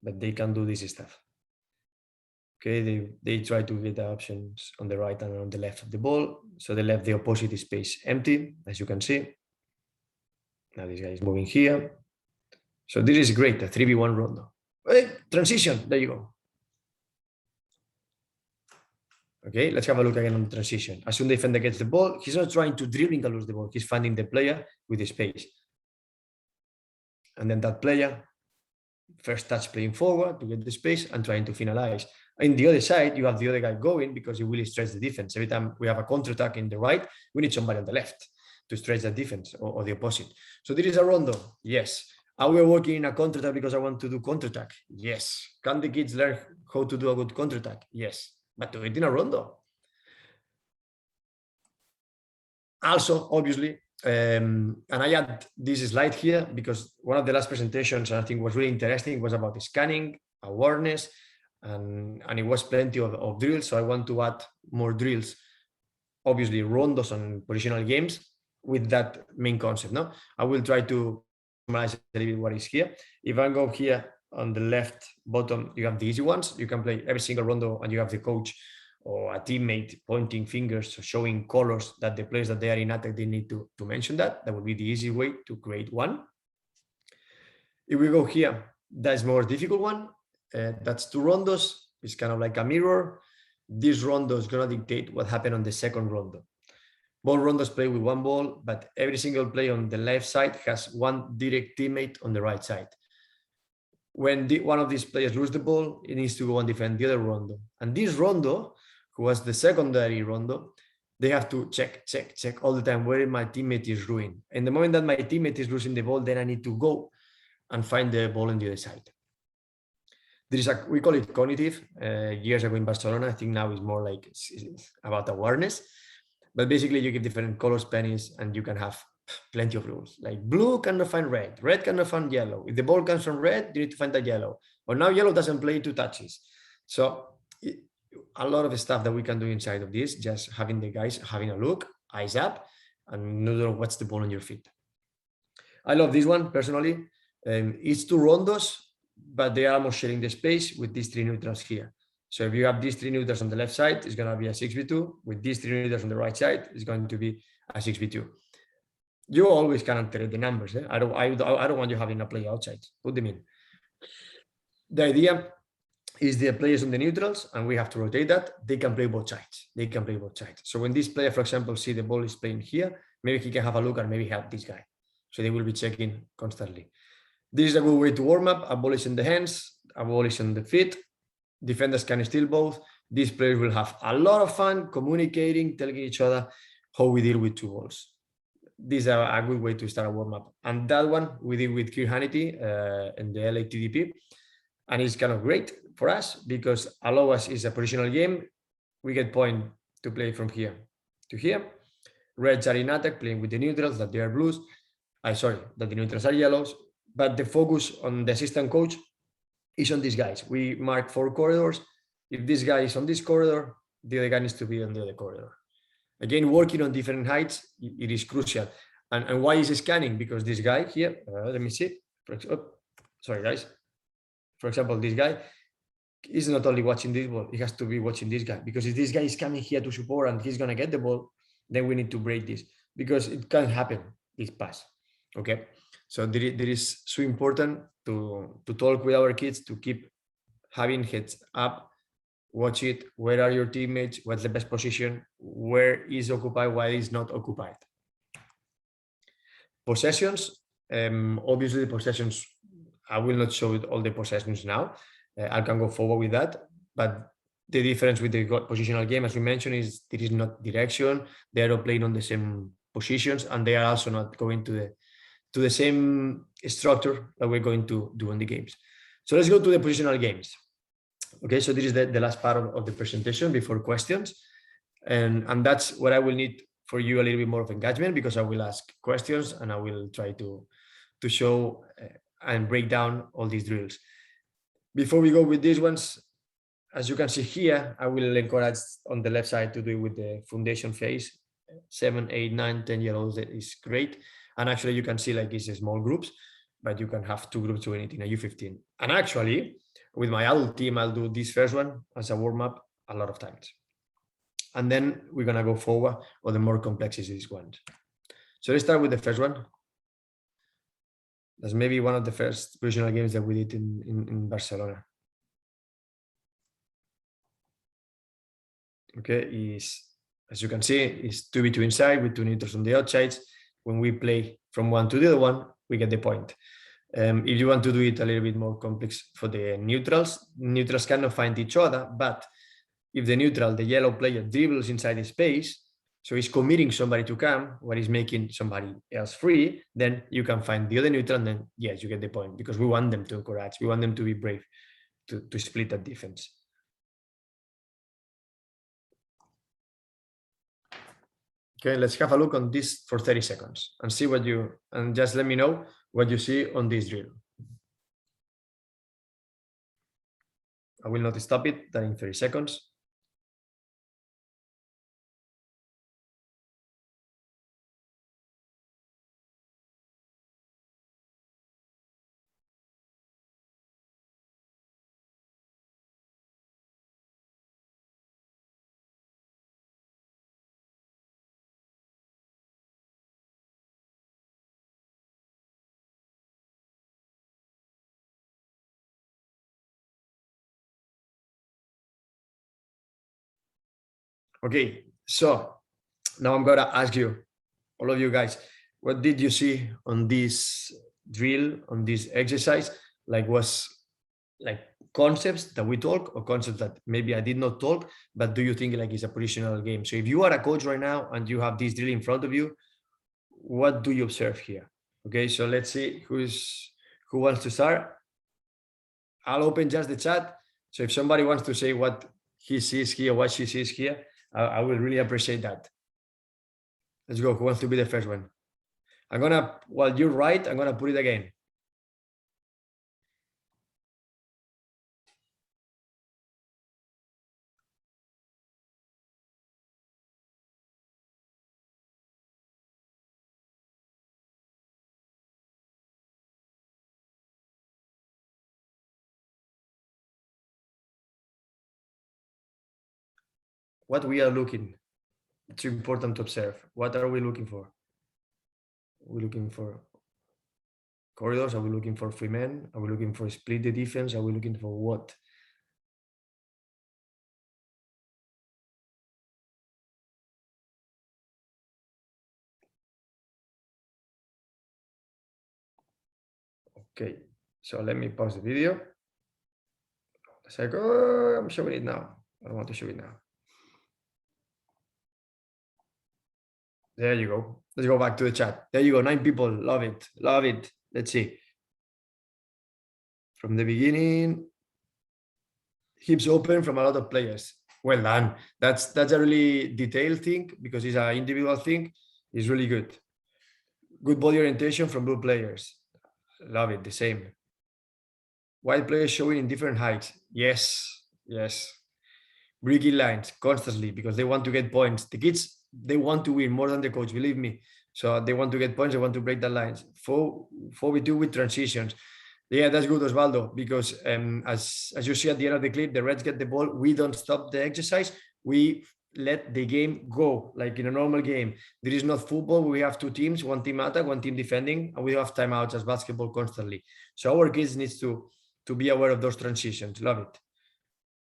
but they can do this stuff. Okay, they try to get the options on the right and on the left of the ball. So they left the opposite space empty, as you can see. Now this guy is moving here. So this is great, a 3v1 rondo. Hey, transition, there you go. Okay, let's have a look again on the transition. As soon as the defender gets the ball, he's not trying to dribbling and lose the ball. He's finding the player with the space. And then that player, first touch playing forward to get the space and trying to finalize. In the other side, you have the other guy going because he will stretch the defense. Every time we have a counter-attack in the right, we need somebody on the left to stretch the defense or the opposite. So this is a rondo, yes. Are we working in a counter-attack because I want to do counter-attack? Yes. Can the kids learn how to do a good counter-attack? Yes. But do it in a rondo. Also, obviously, and I add this slide here because one of the last presentations I think was really interesting was about scanning, awareness, and it was plenty of drills. So I want to add more drills, obviously rondos and positional games with that main concept. No, I will try to summarize a little bit what is here. If I go here on the left bottom, you have the easy ones. You can play every single rondo and you have the coach or a teammate pointing fingers, showing colors that the players that they are in attack, they need to mention that. That would be the easy way to create one. If we go here, that's more difficult one. That's 2 rondos. It's kind of like a mirror. This rondo is going to dictate what happened on the second rondo. Both rondos play with 1 ball, but every single play on the left side has 1 direct teammate on the right side. When one of these players loses the ball, it needs to go and defend the other rondo. And this rondo, who was the secondary rondo, they have to check all the time where my teammate is ruined. And the moment that my teammate is losing the ball, then I need to go and find the ball on the other side. There is we call it cognitive. Years ago in Barcelona, I think now it's more like it's about awareness. But basically, you give different colors pennies, and you can have plenty of rules. Like blue cannot find red, red cannot find yellow. If the ball comes from red, you need to find the yellow. Or now yellow doesn't play 2 touches. So a lot of stuff that we can do inside of this, just having the guys having a look, eyes up, and know what's the ball on your feet. I love this one personally. It's 2 rondos, but they are almost sharing the space with these 3 neutrals here. So if you have these 3 neutrals on the left side, it's going to be a 6v2. With these 3 neutrals on the right side, it's going to be a 6v2. You always can iterate the numbers. I don't want you having a play outside. Put them in. The idea is the players on the neutrals, and we have to rotate that. They can play both sides. They can play both sides. So when this player, for example, see the ball is playing here, maybe he can have a look and maybe help this guy. So they will be checking constantly. This is a good way to warm up. A ball is in the hands, a ball is on the feet. Defenders can steal both. These players will have a lot of fun communicating, telling each other how we deal with 2 balls. These are a good way to start a warm up. And that one we did with Kier Hannity in the LATDP. And it's kind of great for us because allow us is a positional game. We get point to play from here to here. Reds are in attack, playing with the neutrals, that they are blues. That the neutrals are yellows. But the focus on the assistant coach is on these guys. We mark 4 corridors. If this guy is on this corridor, the other guy needs to be on the other corridor. Again, working on different heights, it is crucial. And why is it scanning? Because this guy here, let me see. Sorry, guys. For example, this guy is not only watching this ball, he has to be watching this guy. Because if this guy is coming here to support and he's going to get the ball, then we need to break this. Because it can happen, this pass. Okay? So there is so important to talk with our kids, to keep having heads up, watch it. Where are your teammates? What's the best position? Where is occupied? Why is not occupied? Possessions. Obviously, the possessions, I will not show all the possessions now. I can go forward with that. But the difference with the positional game, as we mentioned, is there is not direction. They are not playing on the same positions, and they are also not going to the same structure that we're going to do in the games. So let's go to the positional games. Okay, so this is the last part of the presentation before questions. And that's what I will need for you, a little bit more of engagement, because I will ask questions and I will try to show and break down all these drills. Before we go with these ones, as you can see here, I will encourage on the left side to do it with the foundation phase. 7, 8, 9, 10 year olds is great. And actually you can see like it's small groups, but you can have 2 groups doing it in a U15. And actually with my adult team, I'll do this first one as a warm up a lot of times. And then we're going to go forward or the more complex is this one. So let's start with the first one. That's maybe one of the first positional games that we did in Barcelona. Okay, as you can see, it's 2v2 inside with 2 neutrals on the outsides. When we play from one to the other one, we get the point. If you want to do it a little bit more complex for the neutrals cannot find each other, but if the neutral, the yellow player, dribbles inside the space, So he's committing somebody to come, what is making somebody else free, then you can find the other neutral, and then yes, you get the point, because we want them to encourage, we want them to be brave, to split that defense. Okay, let's have a look on this for 30 seconds and see what you, and just let me know what you see on this drill. I will not stop it, that in 30 seconds. Okay, so now I'm gonna ask you, all of you guys, what did you see on this drill, on this exercise? Like, was like concepts that we talk, or concepts that maybe I did not talk, but do you think like it's a positional game? So if you are a coach right now and you have this drill in front of you, what do you observe here? Okay, so let's see who wants to start. I'll open just the chat. So if somebody wants to say what he sees here, what she sees here, I will really appreciate that. Let's go. Who wants to be the first one? I'm gonna, while you write, I'm gonna put it again. What we are looking, it's important to observe. What are we looking for? Are we looking for corridors? Are we looking for free men? Are we looking for split the defense? Are we looking for what? Okay, so let me pause the video. It's like, oh, I'm showing it now. I don't want to show it now. There you go. Let's go back to the chat. There you go. 9 people. Love it. Love it. Let's see. From the beginning, hips open from a lot of players. Well done. That's a really detailed thing, because it's an individual thing. It's really good. Good body orientation from blue players. Love it. The same. White players showing in different heights. Yes. Yes. Breaking lines constantly because they want to get points. The kids, they want to win more than the coach, believe me. So they want to get points. They want to break the lines. 4v2 with transitions. Yeah, that's good, Osvaldo, because as you see at the end of the clip, the Reds get the ball. We don't stop the exercise. We let the game go like in a normal game. There is not football. We have 2 teams, one team attack, one team defending, and we have timeouts as basketball constantly. So our kids needs to be aware of those transitions. Love it.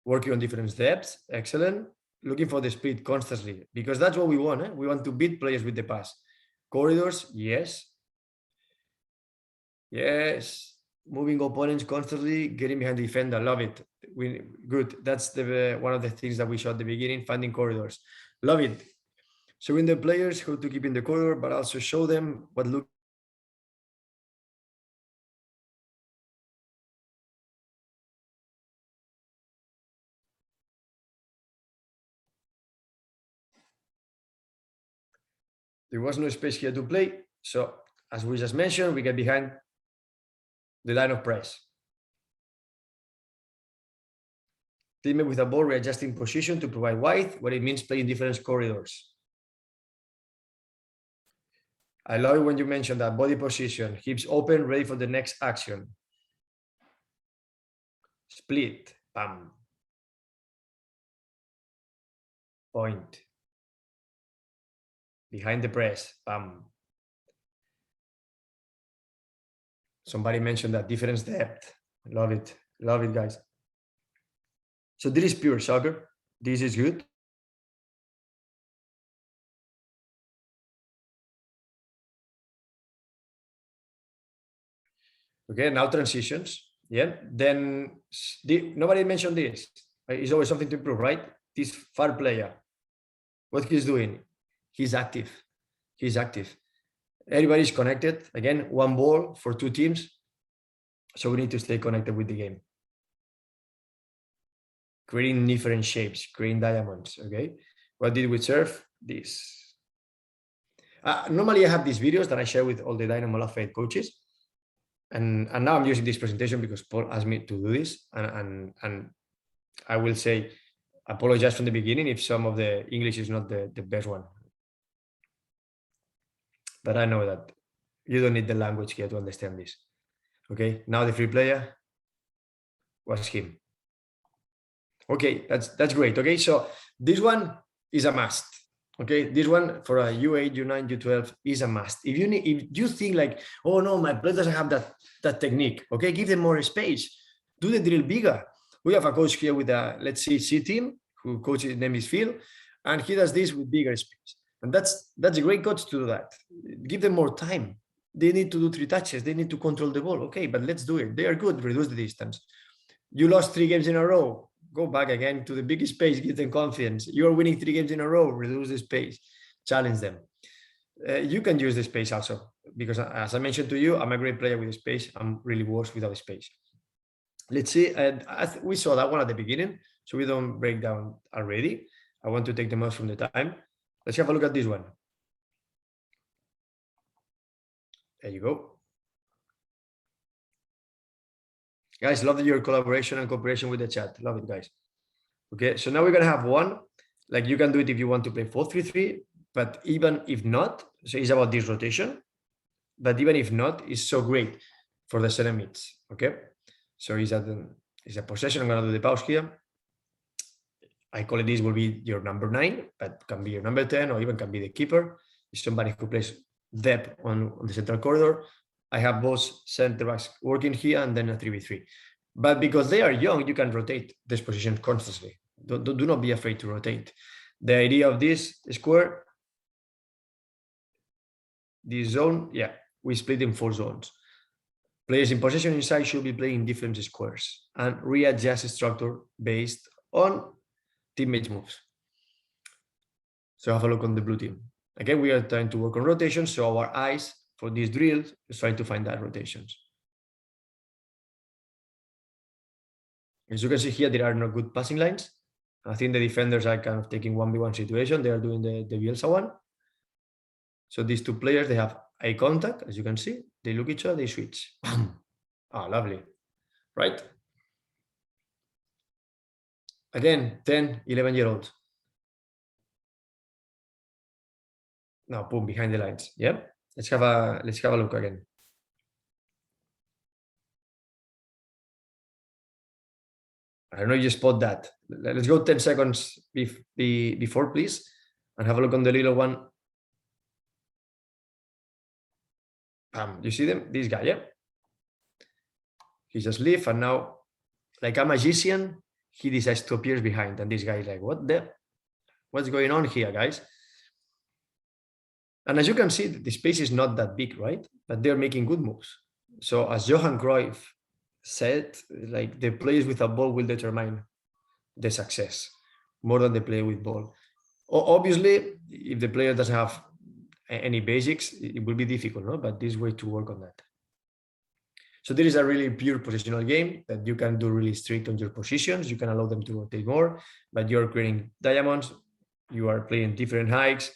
Working on different depths. Excellent. Looking for the split constantly, because that's what we want. Eh? We want to beat players with the pass. Corridors, yes. Yes. Moving opponents constantly, getting behind the defender. Love it. Good. That's the one of the things that we showed at the beginning, finding corridors. Love it. Showing the players how to keep in the corridor, but also show them what look. There was no space here to play. So as we just mentioned, we get behind the line of press. Teammate with a ball, readjusting position to provide width, what it means playing different corridors. I love it when you mention that body position, hips open, ready for the next action. Split, bam. Point. Behind the press, bam. Somebody mentioned that difference depth. Love it. Love it, guys. So this is pure soccer. This is good. Okay, now transitions. Yeah. Then nobody mentioned this. It's always something to improve, right? This far player, what he's doing, He's active. He's active. Everybody's connected. Again, one ball for two teams. So we need to stay connected with the game. Creating different shapes, creating diamonds, okay? What did we serve? This. Normally I have these videos that I share with all the Dynamo Lafayette coaches. And now I'm using this presentation because Paul asked me to do this. And I will say, apologize from the beginning if some of the English is not the best one. But I know that you don't need the language here to understand this. Okay, now the free player was him. Okay, that's great. Okay, so this one is a must. Okay, this one for a U8, U9, U12 is a must. If you think like, oh no, my player doesn't have that technique. Okay, give them more space. Do the drill bigger. We have a coach here with a, let's see, C team, who coaches, his name is Phil, and he does this with bigger space. And that's a great coach to do that. Give them more time. They need to do 3 touches. They need to control the ball. Okay, but let's do it. They are good. Reduce the distance. You lost 3 games in a row. Go back again to the big space. Give them confidence. You are winning 3 games in a row. Reduce the space. Challenge them. You can use the space also, because as I mentioned to you, I'm a great player with the space. I'm really worse without space. Let's see. We saw that one at the beginning, so we don't break down already. I want to take the most from the time. Let's have a look at this one. There you go. Guys, love your collaboration and cooperation with the chat. Love it, guys. Okay, so now we're gonna have one. Like you can do it if you want to play 4-3-3, but even if not, so it's about this rotation. But even if not, it's so great for the center mids. Okay, so it's a possession. I'm gonna do the pause here. I call it this will be your number 9, but can be your number 10 or even can be the keeper. It's somebody who plays depth on the central corridor. I have both center backs working here and then a 3v3. But because they are young, you can rotate this position constantly. Do not be afraid to rotate. The idea of this square, this zone, yeah, we split in 4 zones. Players in possession inside should be playing different squares and readjust structure based on teammates' moves. So have a look on the blue team. Again, we are trying to work on rotation, so our eyes for these drills is trying to find that rotations. As you can see here, there are no good passing lines. I think the defenders are kind of taking 1v1 situation. They are doing the Bielsa one. So these 2 players, they have eye contact, as you can see. They look each other, they switch. Ah, lovely, right? Again, 10, 11-year-olds. Now, boom, behind the lines. Yeah, let's have a look again. I don't know if you spot that. Let's go 10 seconds before, please, and have a look on the little one. You see them? This guy, yeah? He just leave, and now, like a magician, he decides to appear behind, and this guy is like, what's going on here, guys? And as you can see, the space is not that big, right? But they're making good moves. So as Johan Cruyff said, like the players with a ball will determine the success more than the player with ball. Obviously, if the player doesn't have any basics, it will be difficult, no? But this way to work on that. So there is a really pure positional game that you can do really strict on your positions. You can allow them to rotate more, but you're creating diamonds. You are playing different heights.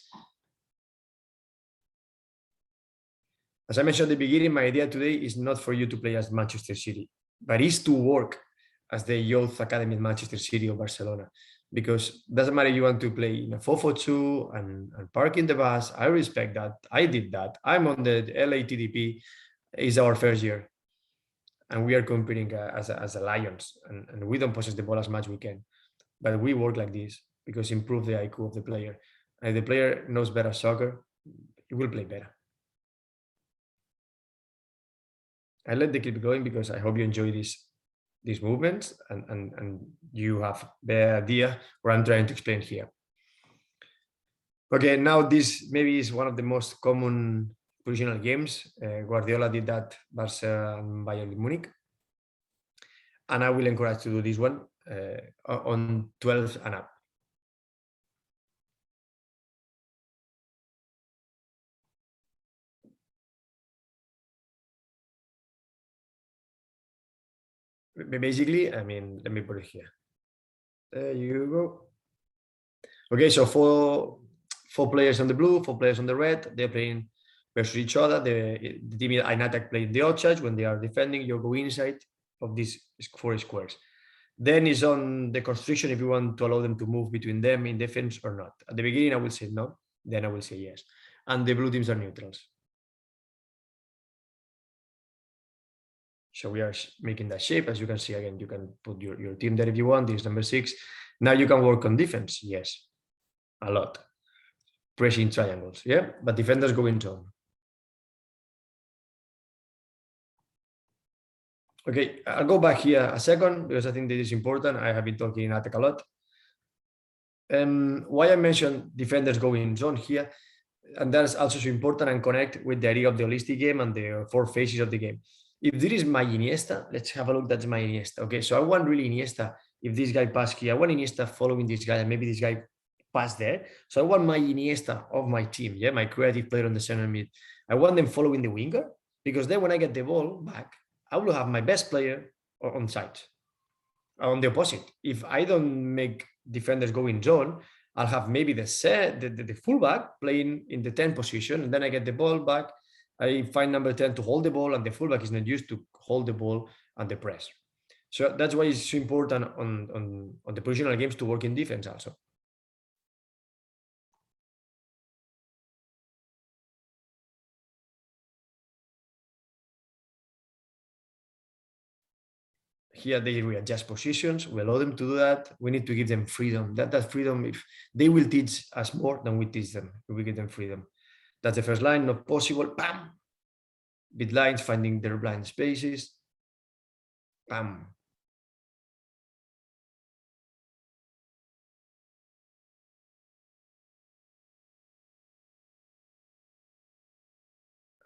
As I mentioned at the beginning, my idea today is not for you to play as Manchester City, but is to work as the youth academy in Manchester City or Barcelona. Because it doesn't matter if you want to play in a 4-4-2 and park in the bus. I respect that. I did that. I'm on the LATDP. It's our first year. And we are competing as a Lions. And we don't possess the ball as much as we can. But we work like this because improve the IQ of the player. And if the player knows better soccer, he will play better. I let the keep going because I hope you enjoy these movements and you have the idea what I'm trying to explain here. Okay, now this maybe is one of the most common positional games. Guardiola did that, Barca and Bayern Munich. And I will encourage to do this one on 12 and up. basically, I mean, let me put it here. There you go. Okay, so four players on the blue, 4 players on the red. They're playing versus each other. The team in attack play the outside. When they are defending, you go inside of these 4 squares. Then is on the construction if you want to allow them to move between them in defense or not. At the beginning, I will say no. Then I will say yes. And the blue teams are neutrals. So we are making that shape. As you can see, again, you can put your team there if you want. This is number 6. Now you can work on defense. Yes, a lot. Pressing triangles. Yeah, but defenders go in zone. Okay, I'll go back here a second because I think this is important. I have been talking in attack a lot. Why I mentioned defenders go in zone here, and that's also so important and connect with the idea of the holistic game and the 4 phases of the game. If there is my Iniesta, let's have a look. That's my Iniesta. Okay, so I want really Iniesta. If this guy pass here, I want Iniesta following this guy, and maybe this guy pass there. So I want my Iniesta of my team, yeah, my creative player on the center mid. I want them following the winger, because then when I get the ball back, I will have my best player on side. On the opposite, if I don't make defenders go in zone, I'll have maybe the fullback playing in the 10 position, and then I get the ball back. I find number 10 to hold the ball, and the fullback is not used to hold the ball and the press. So that's why it's so important on the positional games to work in defense also. Here they readjust positions. We allow them to do that. We need to give them freedom. That freedom, if they will teach us more than we teach them, if we give them freedom. That's the first line, not possible. Bam. Bit lines, finding their blind spaces. Bam.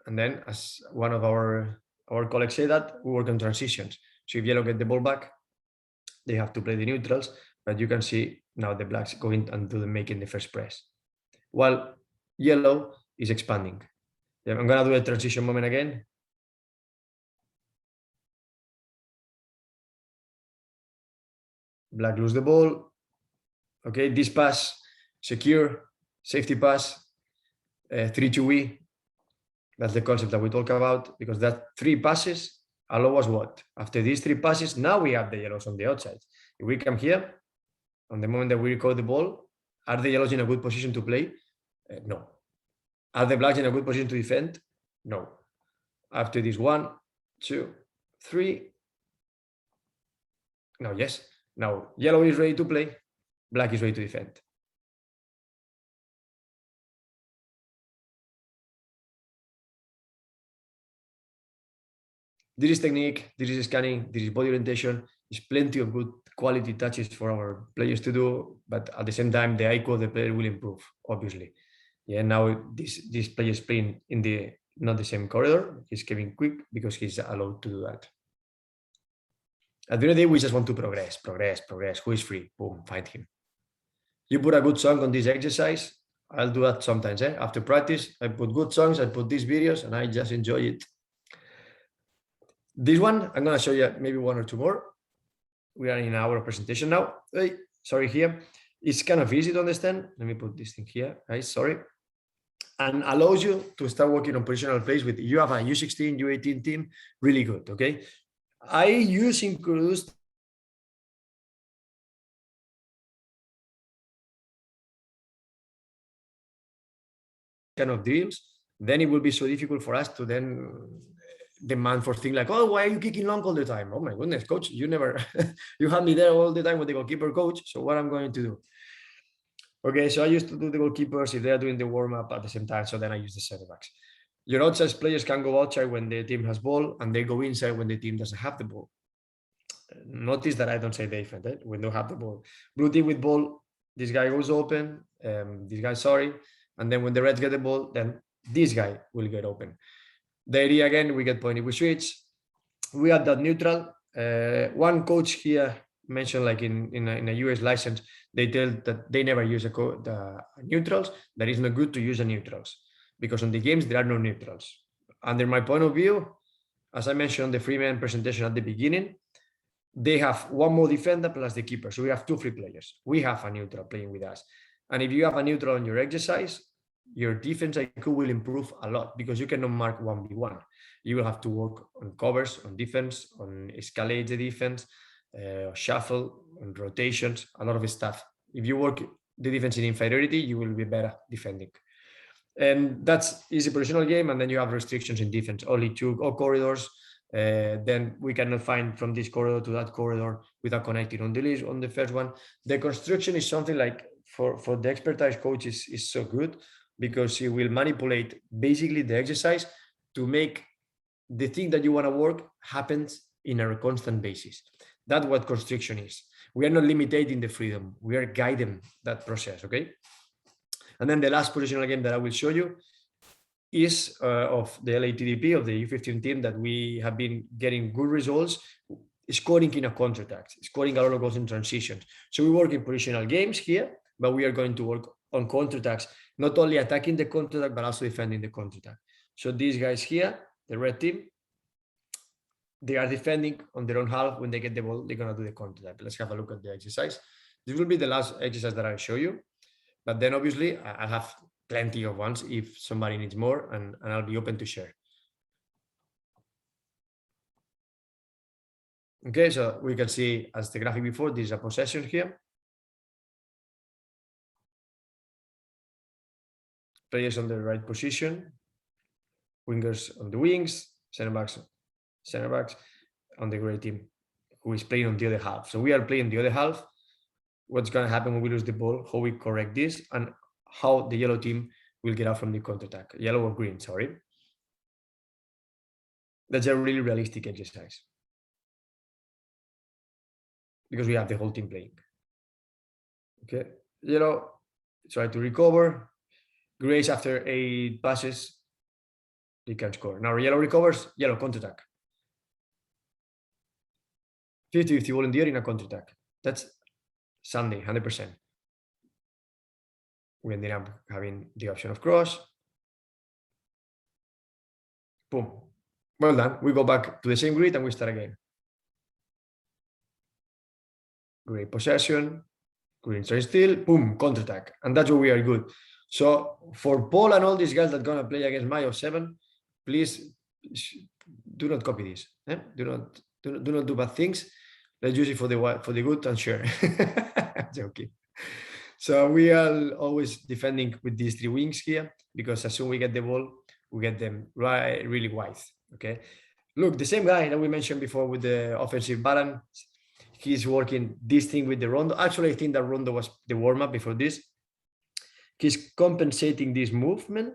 And then, as one of our colleagues said, that we work on transitions. So if yellow get the ball back, they have to play the neutrals, but you can see now the blacks going and do the making the first press, while yellow is expanding. Yeah, I'm gonna do a transition moment again. Black lose the ball. Okay, this pass, secure, safety pass, 3-2-E. That's the concept that we talk about, because that 3 passes allow us what? After these 3 passes, now we have the yellows on the outside. If we come here, on the moment that we record the ball, are the yellows in a good position to play? No. Are the blacks in a good position to defend? No. After this 1, 2, 3. Now, yes. Now, yellow is ready to play. Black is ready to defend. This is technique, this is scanning, this is body orientation. There's plenty of good quality touches for our players to do, but at the same time, the IQ of the player will improve, obviously. Yeah, now this player is playing in not the same corridor. He's getting quick because he's allowed to do that. At the end of the day, we just want to progress. Who is free? Boom, find him. You put a good song on this exercise. I'll do that sometimes. After practice, I put good songs, I put these videos, and I just enjoy it. This one, I'm going to show you maybe 1 or 2 more. We are in our presentation now. Hey, sorry, here. It's kind of easy to understand. Let me put this thing here, guys, sorry. And allows you to start working on positional plays with, you have a U16, U18 team, really good, okay? I use introduced kind of drills, then it will be so difficult for us to then demand for things like, oh, why are you kicking long all the time? Oh my goodness, coach, you never, you have me there all the time with the goalkeeper coach. So what I'm going to do? Okay, so I used to do the goalkeepers if they're doing the warm-up at the same time. So then I use the center backs. Your outside players can go outside when the team has ball, and they go inside when the team doesn't have the ball. Notice that I don't say defend, we don't have the ball. Blue team with ball, this guy goes open, this guy, sorry. And then when the reds get the ball, then this guy will get open. The idea again, we get pointed, we switch. We have that neutral. One coach here mentioned, like in a US license, they tell that they never use the neutrals. That is not good to use a neutrals, because on the games there are no neutrals. Under my point of view, as I mentioned the Freeman presentation at the beginning, they have one more defender plus the keeper. So we have 2 free players. We have a neutral playing with us. And if you have a neutral on your exercise, your defense IQ will improve a lot because you cannot mark 1v1. You will have to work on covers, on defense, on escalate the defense, shuffle, on rotations, a lot of stuff. If you work the defense in inferiority, you will be better defending. And that's easy positional game. And then you have restrictions in defense, only 2 corridors. Then we cannot find from this corridor to that corridor without connecting on the list on the first one. The construction is something like for the expertise coach is so good because he will manipulate basically the exercise to make the thing that you want to work happens in a constant basis. That's what constriction is. We are not limiting the freedom. We are guiding that process, okay? And then the last positional game that I will show you is of the LATDP, of the U15 team that we have been getting good results, scoring in a counterattack, scoring a lot of goals in transitions. So we work in positional games here, but we are going to work on counterattacks, not only attacking the counterattack, but also defending the counterattack. So these guys here, the red team, they are defending on their own half. When they get the ball, they're going to do the counterattack. Let's have a look at the exercise. This will be the last exercise that I'll show you. But then obviously I'll have plenty of ones if somebody needs more, and I'll be open to share. Okay, so we can see as the graphic before, this is a possession here. Players on the right position, wingers on the wings, center backs on the gray team who is playing on the other half. So we are playing the other half. What's going to happen when we lose the ball, how we correct this, and how the yellow team will get out from the counterattack. Yellow or green, sorry. That's a really realistic exercise because we have the whole team playing. Okay, yellow try to recover. Grays after 8 passes, they can score. Now yellow recovers, yellow counterattack. 50-50 ball in the air in a counterattack. That's Sunday, 100%. We ended up having the option of cross. Boom. Well done. We go back to the same grid and we start again. Great possession. Green try still. Boom. Counterattack. And that's where we are good. So for Paul and all these guys that are gonna play against Mayo 7, please do not copy this. Eh? Do not do bad things. Let's use it for the good and share. Joking. So we are always defending with these 3 wings here because as soon as we get the ball, we get them really wide. Okay. Look, the same guy that we mentioned before with the offensive balance, he's working this thing with the Rondo. Actually, I think that Rondo was the warm-up before this. He's compensating this movement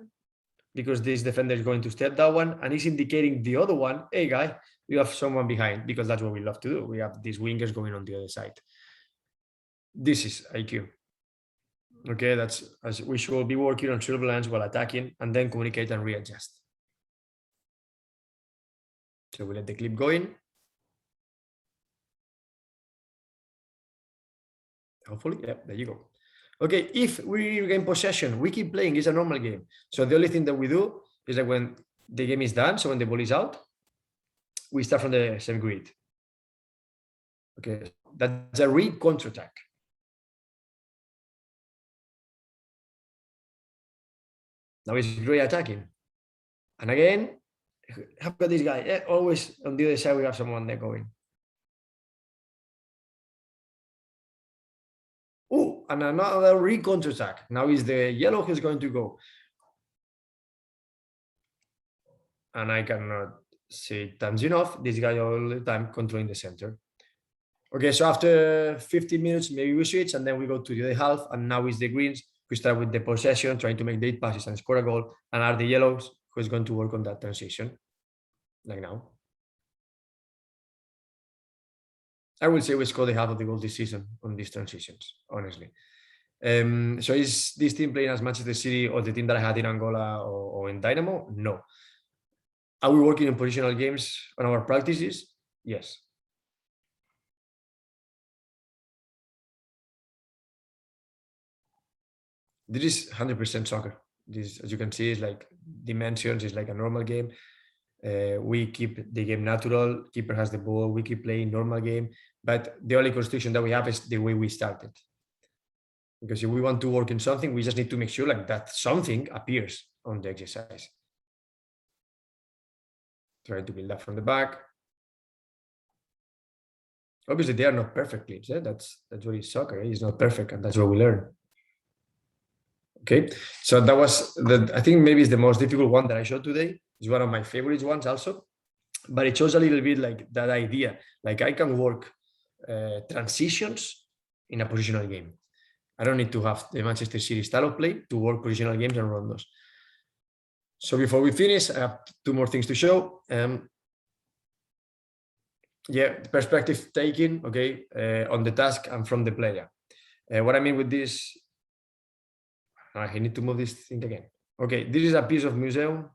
because this defender is going to step that one, and he's indicating the other one, hey guy, you have someone behind, because that's what we love to do. We have these wingers going on the other side. This is IQ. Okay, that's as we should be working on surveillance while attacking and then communicate and readjust. So we let the clip go in. Hopefully, yeah, there you go. Okay, if we regain possession, we keep playing. It's a normal game. So the only thing that we do is that when the game is done, so when the ball is out, we start from the same grid. Okay, that's a re-counterattack. Now it's great attacking. And again, have got this guy. Yeah, always on the other side, we have someone there going. Oh, and another re-counterattack. Now is the yellow who's going to go. And I cannot say times enough. This guy all the time controlling the center. Okay, so after 15 minutes, maybe we switch and then we go to the other half. And now is the greens. We start with the possession, trying to make the 8 passes and score a goal. And are the yellows who is going to work on that transition, like now. I will say we scored the half of the goal this season on these transitions, honestly. So is this team playing as Manchester City or the team that I had in Angola or in Dynamo? No. Are we working in positional games on our practices? Yes. This is 100% soccer. This, as you can see, is like dimensions, is like a normal game. We keep the game natural. Keeper has the ball. We keep playing normal game. But the only constriction that we have is the way we started. Because if we want to work in something, we just need to make sure like that something appears on the exercise. Trying to build that from the back. Obviously, they are not perfect clips. That's what is soccer. It's not perfect, and that's what we learn. Okay, so that was I think maybe it's the most difficult one that I showed today. It's one of my favorite ones also, but it shows a little bit like that idea. Like I can work transitions in a positional game. I don't need to have the Manchester City style of play to work positional games and rondos. So before we finish, I have two more things to show. Yeah, perspective taking, okay, on the task and from the player. What I mean with this, I need to move this thing again. Okay, this is a piece of museum.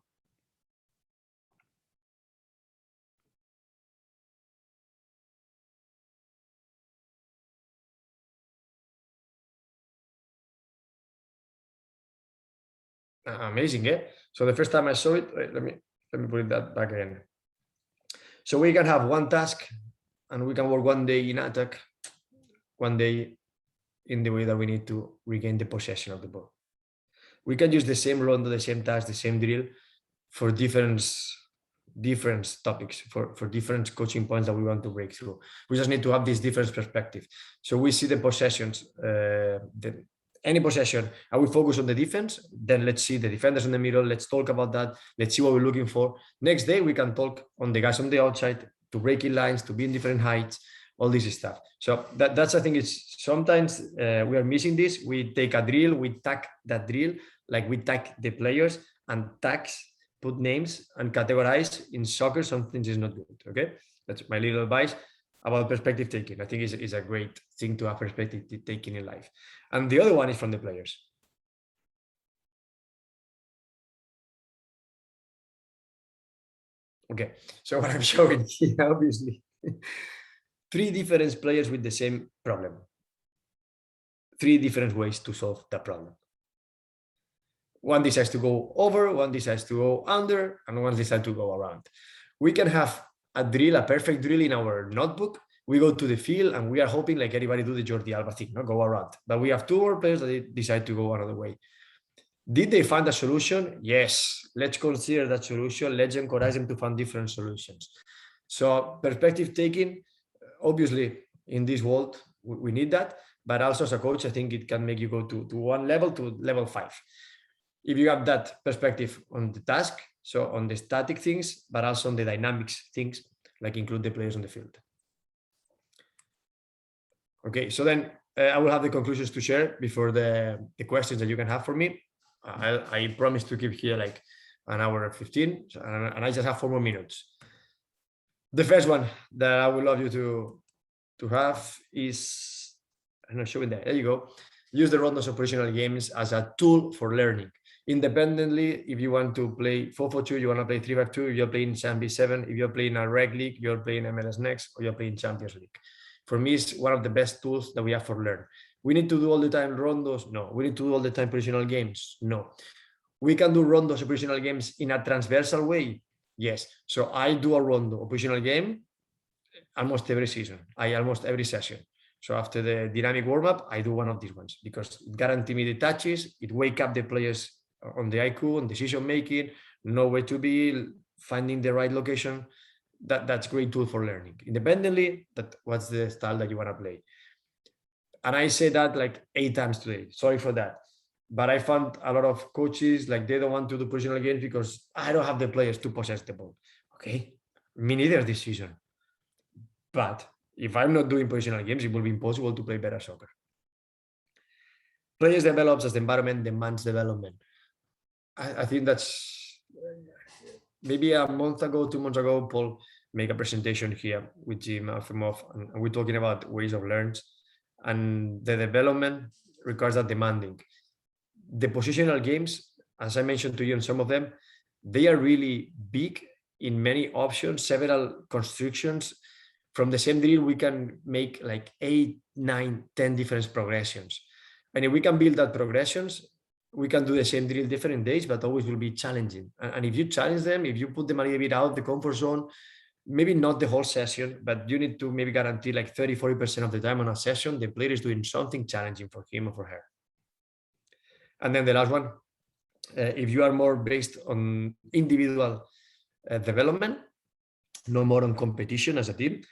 Amazing, yeah. So the first time I saw it, let me put that back again. So we can have one task and we can work one day in attack, one day in the way that we need to regain the possession of the ball. We can use the same rondo, the same task, the same drill for different topics, for different coaching points that we want to break through. We just need to have this different perspective. So we see the possessions, any possession, and we focus on the defense. Then let's see the defenders in the middle. Let's talk about that. Let's see what we're looking for. Next day, we can talk on the guys on the outside to break in lines, to be in different heights, all this stuff. So that's I think it's sometimes we are missing this. We take a drill, we tag that drill, like we tag the players and tags, put names and categorize. In soccer, some things is not good. Okay, that's my little advice about perspective taking. I think is a great thing to have perspective taking in life. And the other one is from the players. Okay, so what I'm showing here, obviously, 3 different players with the same problem. 3 different ways to solve the problem. One decides to go over, one decides to go under, and one decides to go around. We can have a drill, a perfect drill in our notebook. We go to the field and we are hoping like everybody do the Jordi Alba thing, not go around. But we have 2 more players that decide to go another way. Did they find a solution? Yes. Let's consider that solution. Let's encourage them to find different solutions. So perspective taking, obviously in this world, we need that. But also as a coach, I think it can make you go to one level to level 5. If you have that perspective on the task, so on the static things, but also on the dynamics things, like include the players on the field. Okay, so then I will have the conclusions to share before the questions that you can have for me. I promise to keep here like an hour and 15, and I just have 4 more minutes. The first one that I would love you to have is, I'm not showing that, there you go. Use the Rondos and Positional games as a tool for learning. Independently, if you want to play 4-4-2, you want to play 3-5-2, if you're playing Champions 7, if you're playing a reg league, you're playing MLS Next, or you're playing Champions League. For me, it's one of the best tools that we have for learn. We need to do all the time rondos? No. We need to do all the time positional games? No. We can do rondos or positional games in a transversal way? Yes. So I do a rondo or positional game almost every season, almost every session. So after the dynamic warm-up, I do one of these ones because it guarantees me the touches, it wake up the players on the IQ, on decision-making, know where to be, finding the right location. That's a great tool for learning. Independently, what's the style that you want to play? And I say that like 8 times today. Sorry for that. But I found a lot of coaches, like they don't want to do positional games because I don't have the players to possess the ball. Okay, me neither this season. But if I'm not doing positional games, it will be impossible to play better soccer. Players develops as the environment demands development. I think that's maybe a month ago, 2 months ago, Paul made a presentation here with Jim Alfimov, and we're talking about ways of learning, and the development requires that demanding. The positional games, as I mentioned to you, and some of them, they are really big in many options, several constructions. From the same drill, we can make like 8, 9, 10 different progressions. And if we can build that progressions, we can do the same drill different days, but always will be challenging. And if you challenge them, if you put them a little bit out the comfort zone, maybe not the whole session, but you need to maybe guarantee like 30-40% of the time on a session, the player is doing something challenging for him or for her. And then the last one, if you are more based on individual development, no more on competition as a team,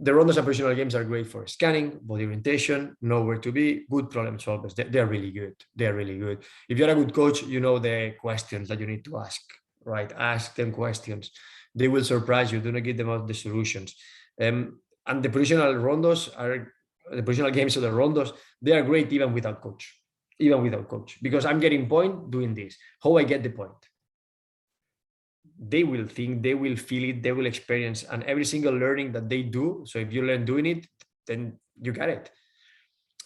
the Rondos and Positional games are great for scanning, body orientation, know where to be, good problem solvers. They're really good. They're really good. If you're a good coach, you know the questions that you need to ask, right? Ask them questions. They will surprise you. Do not give them out the solutions. And the positional rondos are the positional games of the rondos. They are great even without coach, because I'm getting point doing this. How I get the point? They will think, they will feel it, they will experience, and every single learning that they do. So if you learn doing it, then you get it.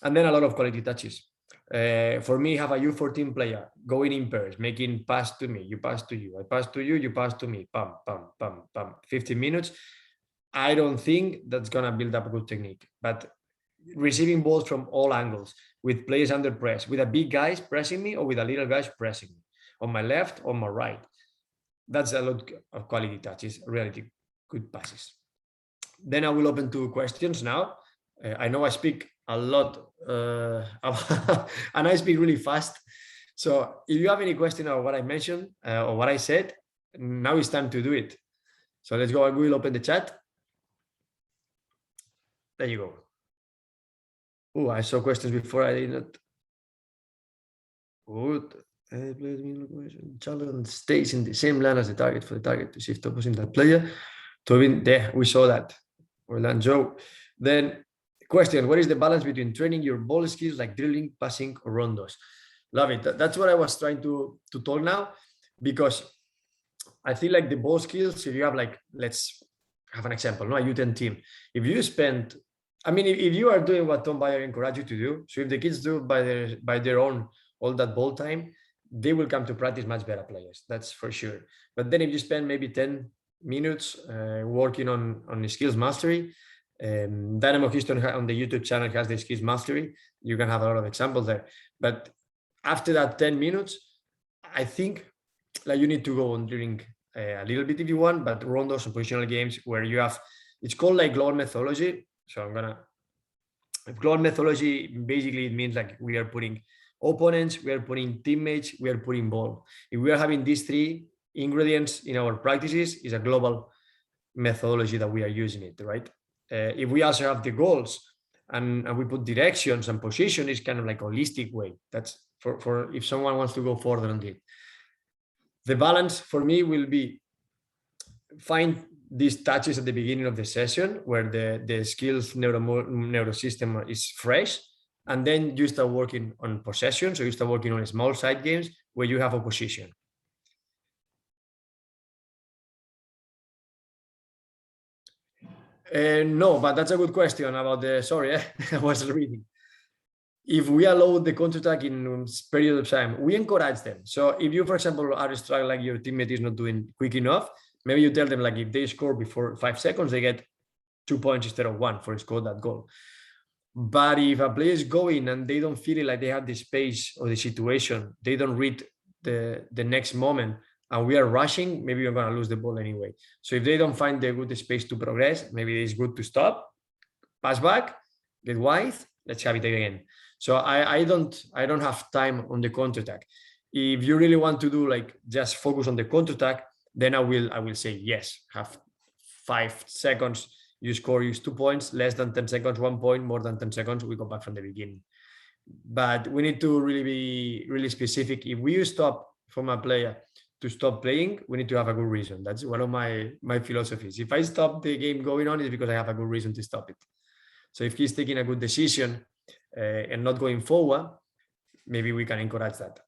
And then a lot of quality touches. For me, have a U14 player going in pairs, making pass to me, you pass to you, I pass to you, you pass to me, pam, pam, pam, pam, 15 minutes. I don't think that's gonna build up a good technique, but receiving balls from all angles, with players under press, with a big guys pressing me or with a little guys pressing me, on my left, on my right. That's a lot of quality touches, really good passes. Then I will open to questions now. I know I speak a lot and I speak really fast. So if you have any question about what I mentioned or what I said, now it's time to do it. So let's go. I will open the chat. There you go. Oh, I saw questions before. I did not. Good. Challenge stays in the same line as the target for the target to shift opposite that player. To win there, we saw that. Well done, Joe. Then question: what is the balance between training your ball skills like dribbling, passing, or rondos? Love it. That's what I was trying to talk now, because I feel like the ball skills, if you have like, let's have an example, no, a U10 team. If you spend, I mean, if you are doing what Tom Bayer encouraged you to do, so if the kids do by their own all that ball time, they will come to practice much better players. That's for sure. But then if you spend maybe 10 minutes working on skills mastery, Dynamo Houston on the YouTube channel has the skills mastery. You can have a lot of examples there. But after that 10 minutes, I think like you need to go on during a little bit if you want, but rondos and positional games where you have, it's called like global methodology. So global methodology, basically it means like we are putting opponents, we are putting teammates, we are putting ball. If we are having these three ingredients in our practices, is a global methodology that we are using it, right? If we also have the goals and we put directions and position, is kind of like a holistic way. That's for if someone wants to go further on it. The balance for me will be find these touches at the beginning of the session where the skills neurosystem is fresh, and then you start working on possession. So you start working on small side games where you have opposition. No, but that's a good question about the, sorry, I was reading. If we allow the counter-attack in period of time, we encourage them. So if you, for example, are struggling, like your teammate is not doing quick enough, maybe you tell them like if they score before 5 seconds, they get 2 points instead of 1 for score that goal. But if a player is going and they don't feel like they have the space or the situation, they don't read the next moment, and we are rushing, maybe you're going to lose the ball anyway. So if they don't find the good space to progress, maybe it's good to stop, pass back, get wide, let's have it again. So I don't have time on the counter-attack. If you really want to do like just focus on the counter-attack, then I will say yes, have 5 seconds, you score, use 2 points, less than 10 seconds, 1 point, more than 10 seconds, we go back from the beginning. But we need to really be really specific. If we stop from a player to stop playing, we need to have a good reason. That's one of my philosophies. If I stop the game going on, it's because I have a good reason to stop it. So if he's taking a good decision and not going forward, maybe we can encourage that.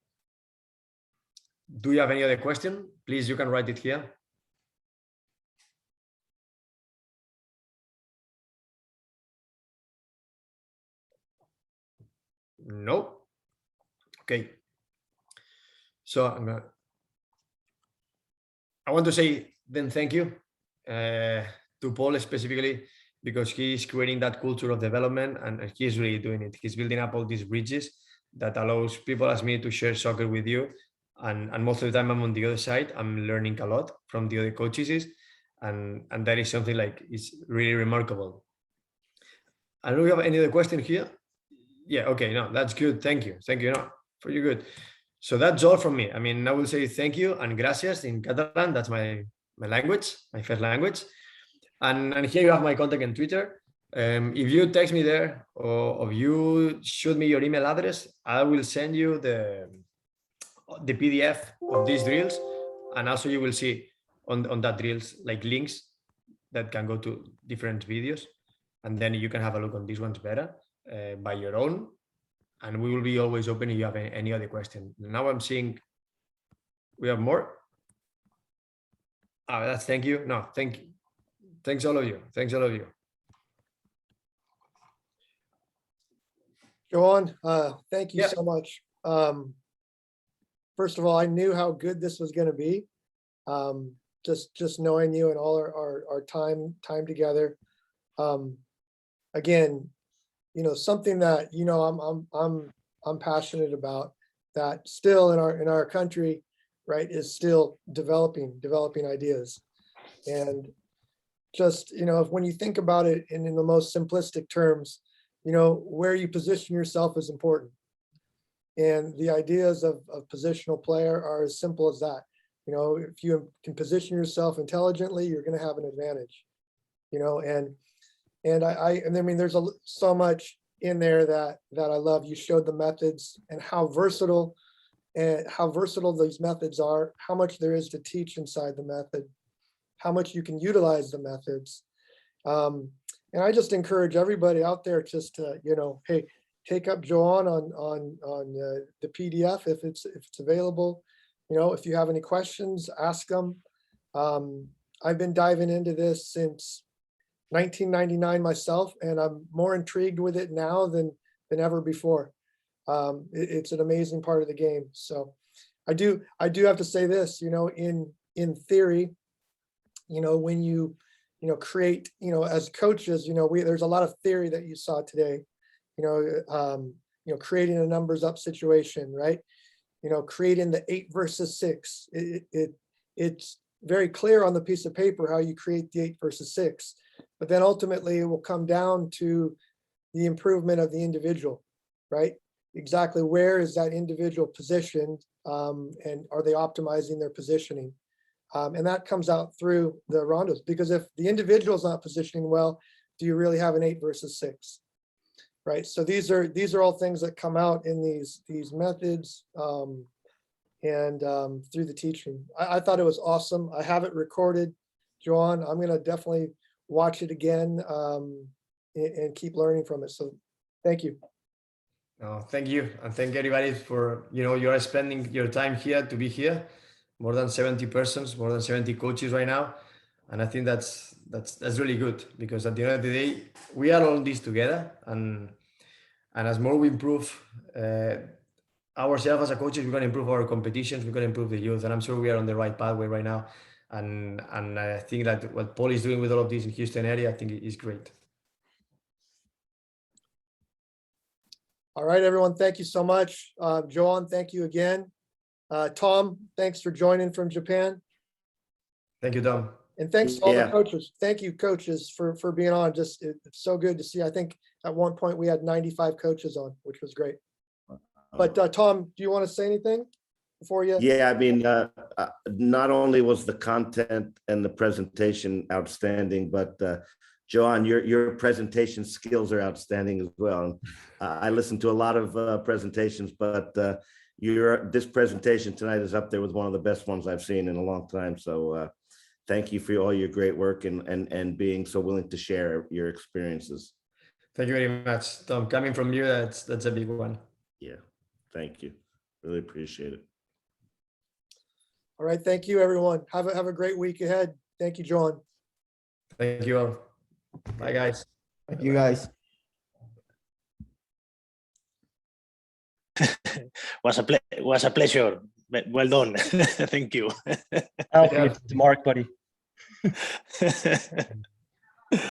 Do you have any other question? Please, you can write it here. No. Okay. So I want to say then thank you to Paul specifically, because he's creating that culture of development and he's really doing it. He's building up all these bridges that allows people as me to share soccer with you. And most of the time I'm on the other side, I'm learning a lot from the other coaches, and that is something like is really remarkable. I don't know if you have any other question here. Yeah, okay, no, that's good. Thank you. No, for you good. So that's all from me. I mean, I will say thank you and gracias in Catalan. That's my language, my first language. And here you have my contact on Twitter. If you text me there or if you shoot me your email address, I will send you the PDF of these drills, and also you will see on that drills like links that can go to different videos, and then you can have a look on these ones better by your own, and we will be always open if you have any other question. Now I'm seeing we have more. That's thank you. No, thanks all of you. Joan, thank you Yeah. so much. First of all, I knew how good this was going to be. Just knowing you and all our time together. Again, something that I'm passionate about, that still in our country, right, is still developing ideas. And just when you think about it in the most simplistic terms, where you position yourself is important. And the ideas of positional player are as simple as that. If you can position yourself intelligently, you're going to have an advantage. And I mean, there's so much in there that I love. You showed the methods and how versatile these methods are, how much there is to teach inside the method, how much you can utilize the methods. And I just encourage everybody out there just to, hey, take up Joan on the PDF if it's available. If you have any questions, ask them. I've been diving into this since 1999 myself, and I'm more intrigued with it now than ever before. It's an amazing part of the game. So I do have to say this, in theory, when you create, as coaches, there's a lot of theory that you saw today, creating a numbers up situation, right? Creating the 8 versus 6. It's very clear on the piece of paper how you create the 8 versus 6, but then ultimately it will come down to the improvement of the individual, right? Exactly where is that individual positioned, and are they optimizing their positioning? And that comes out through the rondos, because if the individual is not positioning well, do you really have an 8 versus 6? Right. So these are all things that come out in these methods, and through the teaching. I thought it was awesome. I have it recorded, Joan. I'm going to definitely watch it again, and keep learning from it. So thank you. Thank you, and thank everybody for you are spending your time here to be here. More than 70 persons, more than 70 coaches right now, and I think that's really good, because at the end of the day we are all this together, and as more we improve ourselves as a coaches, we're going to improve our competitions, we're going to improve the youth, and I'm sure we are on the right pathway right now. And I think that what Paul is doing with all of this in Houston area, I think is great. All right, everyone. Thank you so much. Joan, thank you again. Tom, thanks for joining from Japan. Thank you, Tom. And thanks to all the Yeah. coaches. Thank you, coaches, for being on. Just it's so good to see. I think at one point we had 95 coaches on, which was great. But Tom, do you want to say anything before you? Yeah, I mean, not only was the content and the presentation outstanding, but Joan, your presentation skills are outstanding as well. I listened to a lot of presentations, but this presentation tonight is up there with one of the best ones I've seen in a long time. So thank you for all your great work and being so willing to share your experiences. Thank you very much, Tom. Coming from you, that's a big one. Yeah, thank you. Really appreciate it. All right. Thank you, everyone. Have a great week ahead. Thank you, Joan. Thank you all. Bye, guys. Thank you, guys. Was a pleasure. Well done. Thank you. Help me, Mark, buddy.